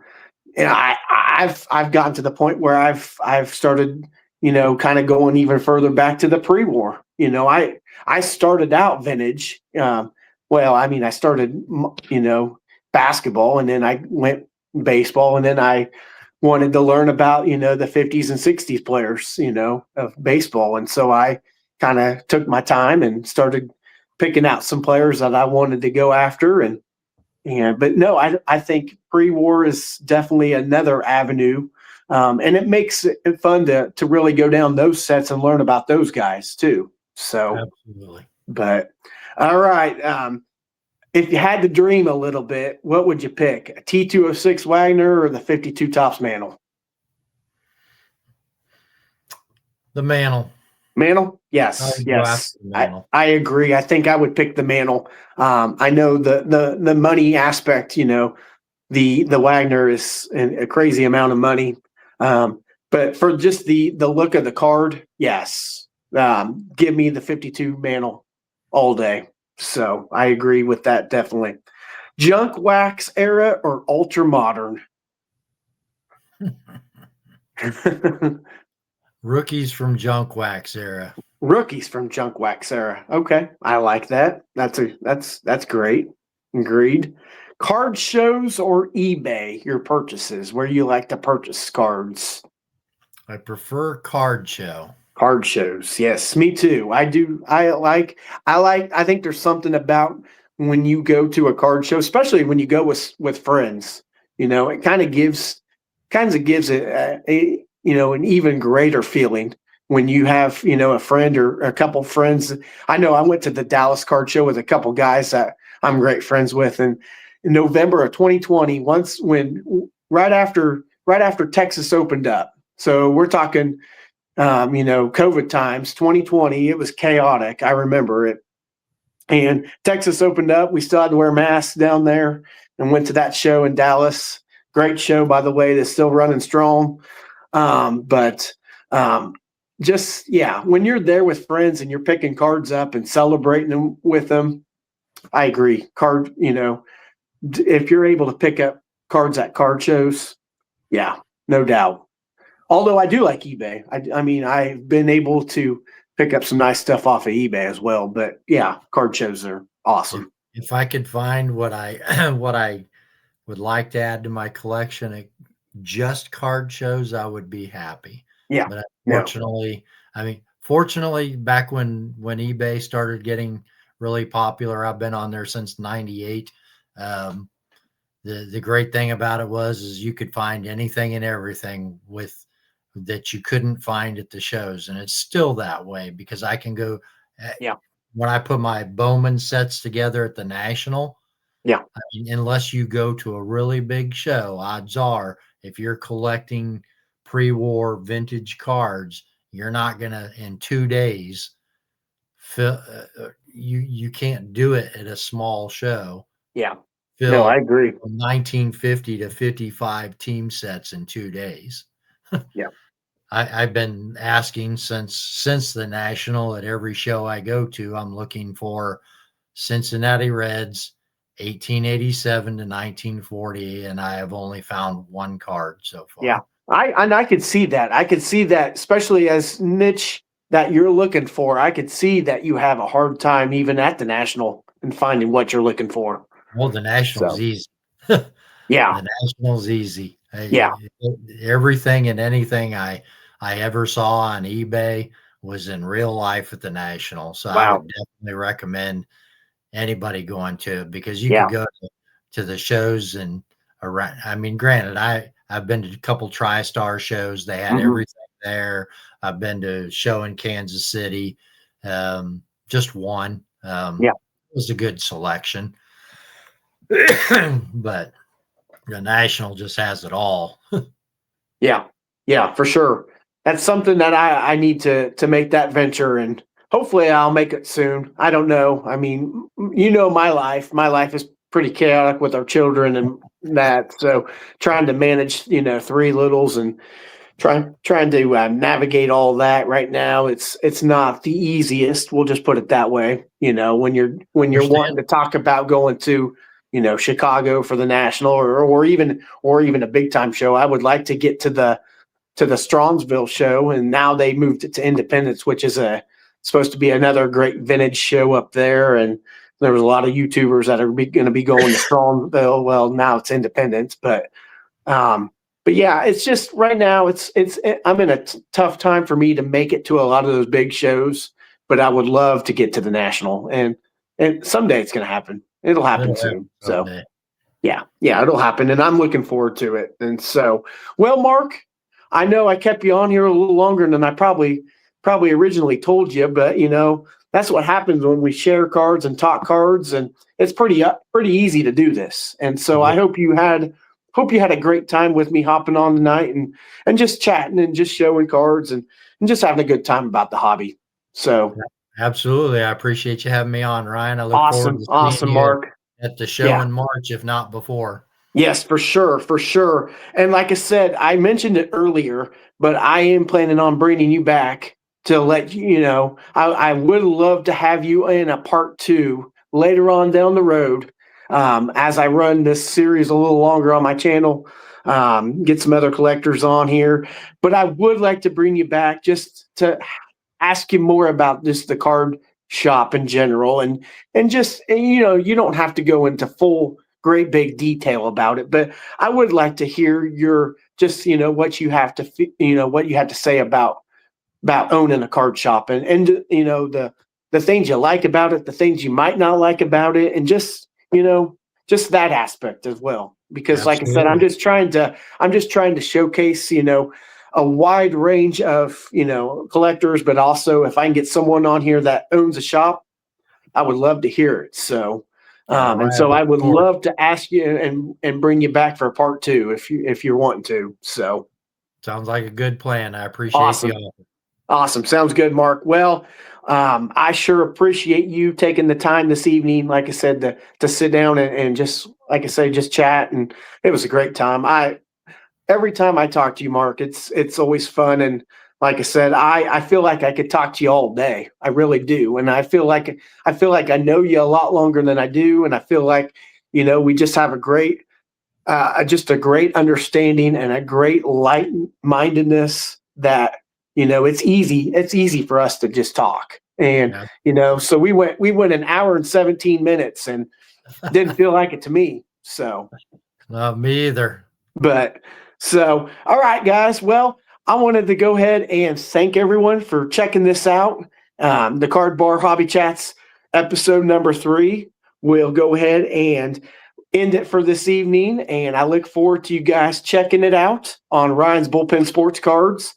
I've gotten to the point where I've started, kind of going even further back to the pre-war. I started out vintage. I started, basketball, and then I went baseball, and then I wanted to learn about, the 50s and 60s players, of baseball. And so I kind of took my time and started picking out some players that I wanted to go after. But no, I think pre-war is definitely another avenue. And it makes it fun to really go down those sets and learn about those guys too. So, Absolutely. but all right. If you had to dream a little bit, what would you pick? A T206 Wagner or the 52 Tops Mantle? The Mantle. Mantle? Yes. Yes. Mantle. I agree. I think I would pick the Mantle. I know the money aspect, the Wagner is a crazy amount of money. But for just the look of the card, yes. Give me the 52 Mantle all day. So I agree with that, definitely. Junk wax era or ultra modern? Rookies from junk wax era. Rookies from junk wax era. Okay, I like that. That's great. Agreed. Card shows or eBay, your purchases, where you like to purchase cards? I prefer card show. Card shows. Yes, me too. I do. I think there's something about when you go to a card show, especially when you go with friends, it kind of gives a an even greater feeling when you have, a friend or a couple friends. I know I went to the Dallas card show with a couple guys that I'm great friends with. And in November of 2020, right after Texas opened up. So we're talking, COVID times, 2020, it was chaotic. I remember it. And Texas opened up. We still had to wear masks down there and went to that show in Dallas. Great show, by the way, that's still running strong. When you're there with friends and you're picking cards up and celebrating them with them, I agree. If you're able to pick up cards at card shows, yeah, no doubt. Although I do like eBay. I've been able to pick up some nice stuff off of eBay as well. But yeah, card shows are awesome. If I could find what I would like to add to my collection of just card shows, I would be happy. Yeah. But fortunately, back when eBay started getting really popular, I've been on there since '98. The great thing about it is you could find anything and everything that you couldn't find at the shows. And it's still that way because I can go, when I put my Bowman sets together at the National, unless you go to a really big show, odds are if you're collecting pre-war vintage cards, you're not going to, in 2 days, you can't do it at a small show. Yeah. No, I agree. 1950 to 55 team sets in 2 days. Yeah. I've been asking since the National at every show I go to, I'm looking for Cincinnati Reds 1887 to 1940, and I have only found one card so far. Yeah. I could see that. I could see that, especially as niche that you're looking for. I could see that you have a hard time even at the National and finding what you're looking for. Well, the National's easy. Yeah. The National's easy. Yeah. Everything and anything I ever saw on eBay was in real life at the National. So I would definitely recommend anybody going to it because you can go to the shows and around. I mean, granted, I've been to a couple TriStar shows. They had everything there. I've been to a show in Kansas City, just one. It was a good selection. But the National just has it all. Yeah, for sure. That's something that I need to make that venture, and hopefully I'll make it soon. I don't know. I mean, my life. My life is pretty chaotic with our children and that. So trying to manage, 3 littles and trying to navigate all that right now. It's not the easiest. We'll just put it that way. When you're wanting to talk about going to Chicago for the national or even a big time show. I would like to get to the Strongsville show, and now they moved it to Independence, which is supposed to be another great vintage show up there. And there was a lot of YouTubers that are going to be going to Strongsville. Well, now it's Independence, but yeah, it's just right now I'm in a tough time for me to make it to a lot of those big shows, but I would love to get to the national, and someday it's going to happen. It'll happen soon. So yeah, it'll happen, and I'm looking forward to it. And so, well, Mark, I know I kept you on here a little longer than I probably originally told you, but that's what happens when we share cards and talk cards, and it's pretty easy to do this. And so I hope you had a great time with me hopping on tonight and just chatting and just showing cards and just having a good time about the hobby. So absolutely, I appreciate you having me on, Ryan. I look forward to seeing you Mark, at the show in March, if not before. Yes, for sure. And like I said, I mentioned it earlier, but I am planning on bringing you back to let you know. I would love to have you in a part 2 later on down the road, as I run this series a little longer on my channel, get some other collectors on here. But I would like to bring you back just to ask you more about just the card shop in general, and just you don't have to go into full great big detail about it, but I would like to hear your just what you have to say about owning a card shop, and the things you like about it, the things you might not like about it, and just that aspect as well. Because like I said, I'm just trying to showcase a wide range of collectors, but also if I can get someone on here that owns a shop, I would love to hear it. So and so I would love to ask you and bring you back for a part 2 if you're wanting to. So sounds like a good plan. I appreciate you. Awesome. Sounds good, Mark. Well, I sure appreciate you taking the time this evening, like I said, to sit down and just, like I say, just chat. And it was a great time. Every time I talk to you, Mark, it's always fun. And like I said, I feel like I could talk to you all day. I really do. And I feel like I know you a lot longer than I do. And I feel like, we just have a great understanding and a great light-mindedness that, it's easy for us to just talk. And, so we went an hour and 17 minutes and didn't feel like it to me. So not me either. But so, all right, guys. Well, I wanted to go ahead and thank everyone for checking this out. The Card Bar Hobby Chats episode number 3. We'll go ahead and end it for this evening, and I look forward to you guys checking it out on Ryan's Bullpen Sports Cards.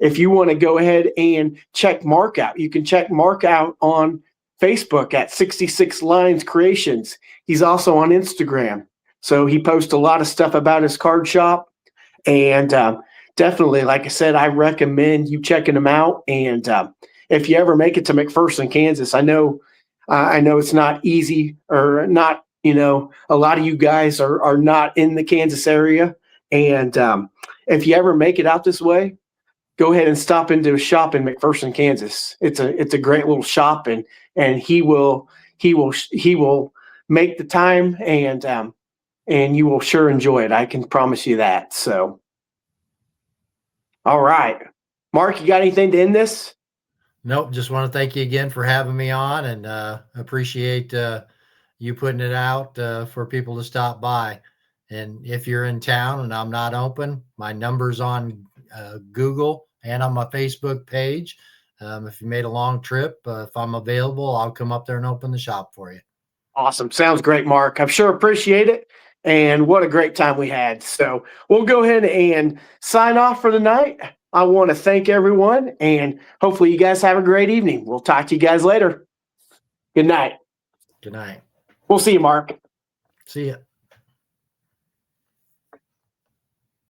If you want to go ahead and check Mark out, you can check Mark out on Facebook at 66 Lyons Creations. He's also on Instagram. So he posts a lot of stuff about his card shop, and definitely, like I said, I recommend you checking him out. And if you ever make it to McPherson, Kansas, I know it's not easy, or not, a lot of you guys are not in the Kansas area. And if you ever make it out this way, go ahead and stop into a shop in McPherson, Kansas. It's a great little shop, and he will make the time, and you will sure enjoy it. I can promise you that. So, all right, Mark, you got anything to end this? Nope. Just want to thank you again for having me on, and appreciate you putting it out for people to stop by. And if you're in town and I'm not open, my number's on Google and on my Facebook page. If you made a long trip, if I'm available, I'll come up there and open the shop for you. Awesome. Sounds great, Mark. I sure appreciate it. And what a great time we had. So we'll go ahead and sign off for the night. I want to thank everyone, and hopefully you guys have a great evening. We'll talk to you guys later. Good night. Good night. We'll see you, Mark. See ya.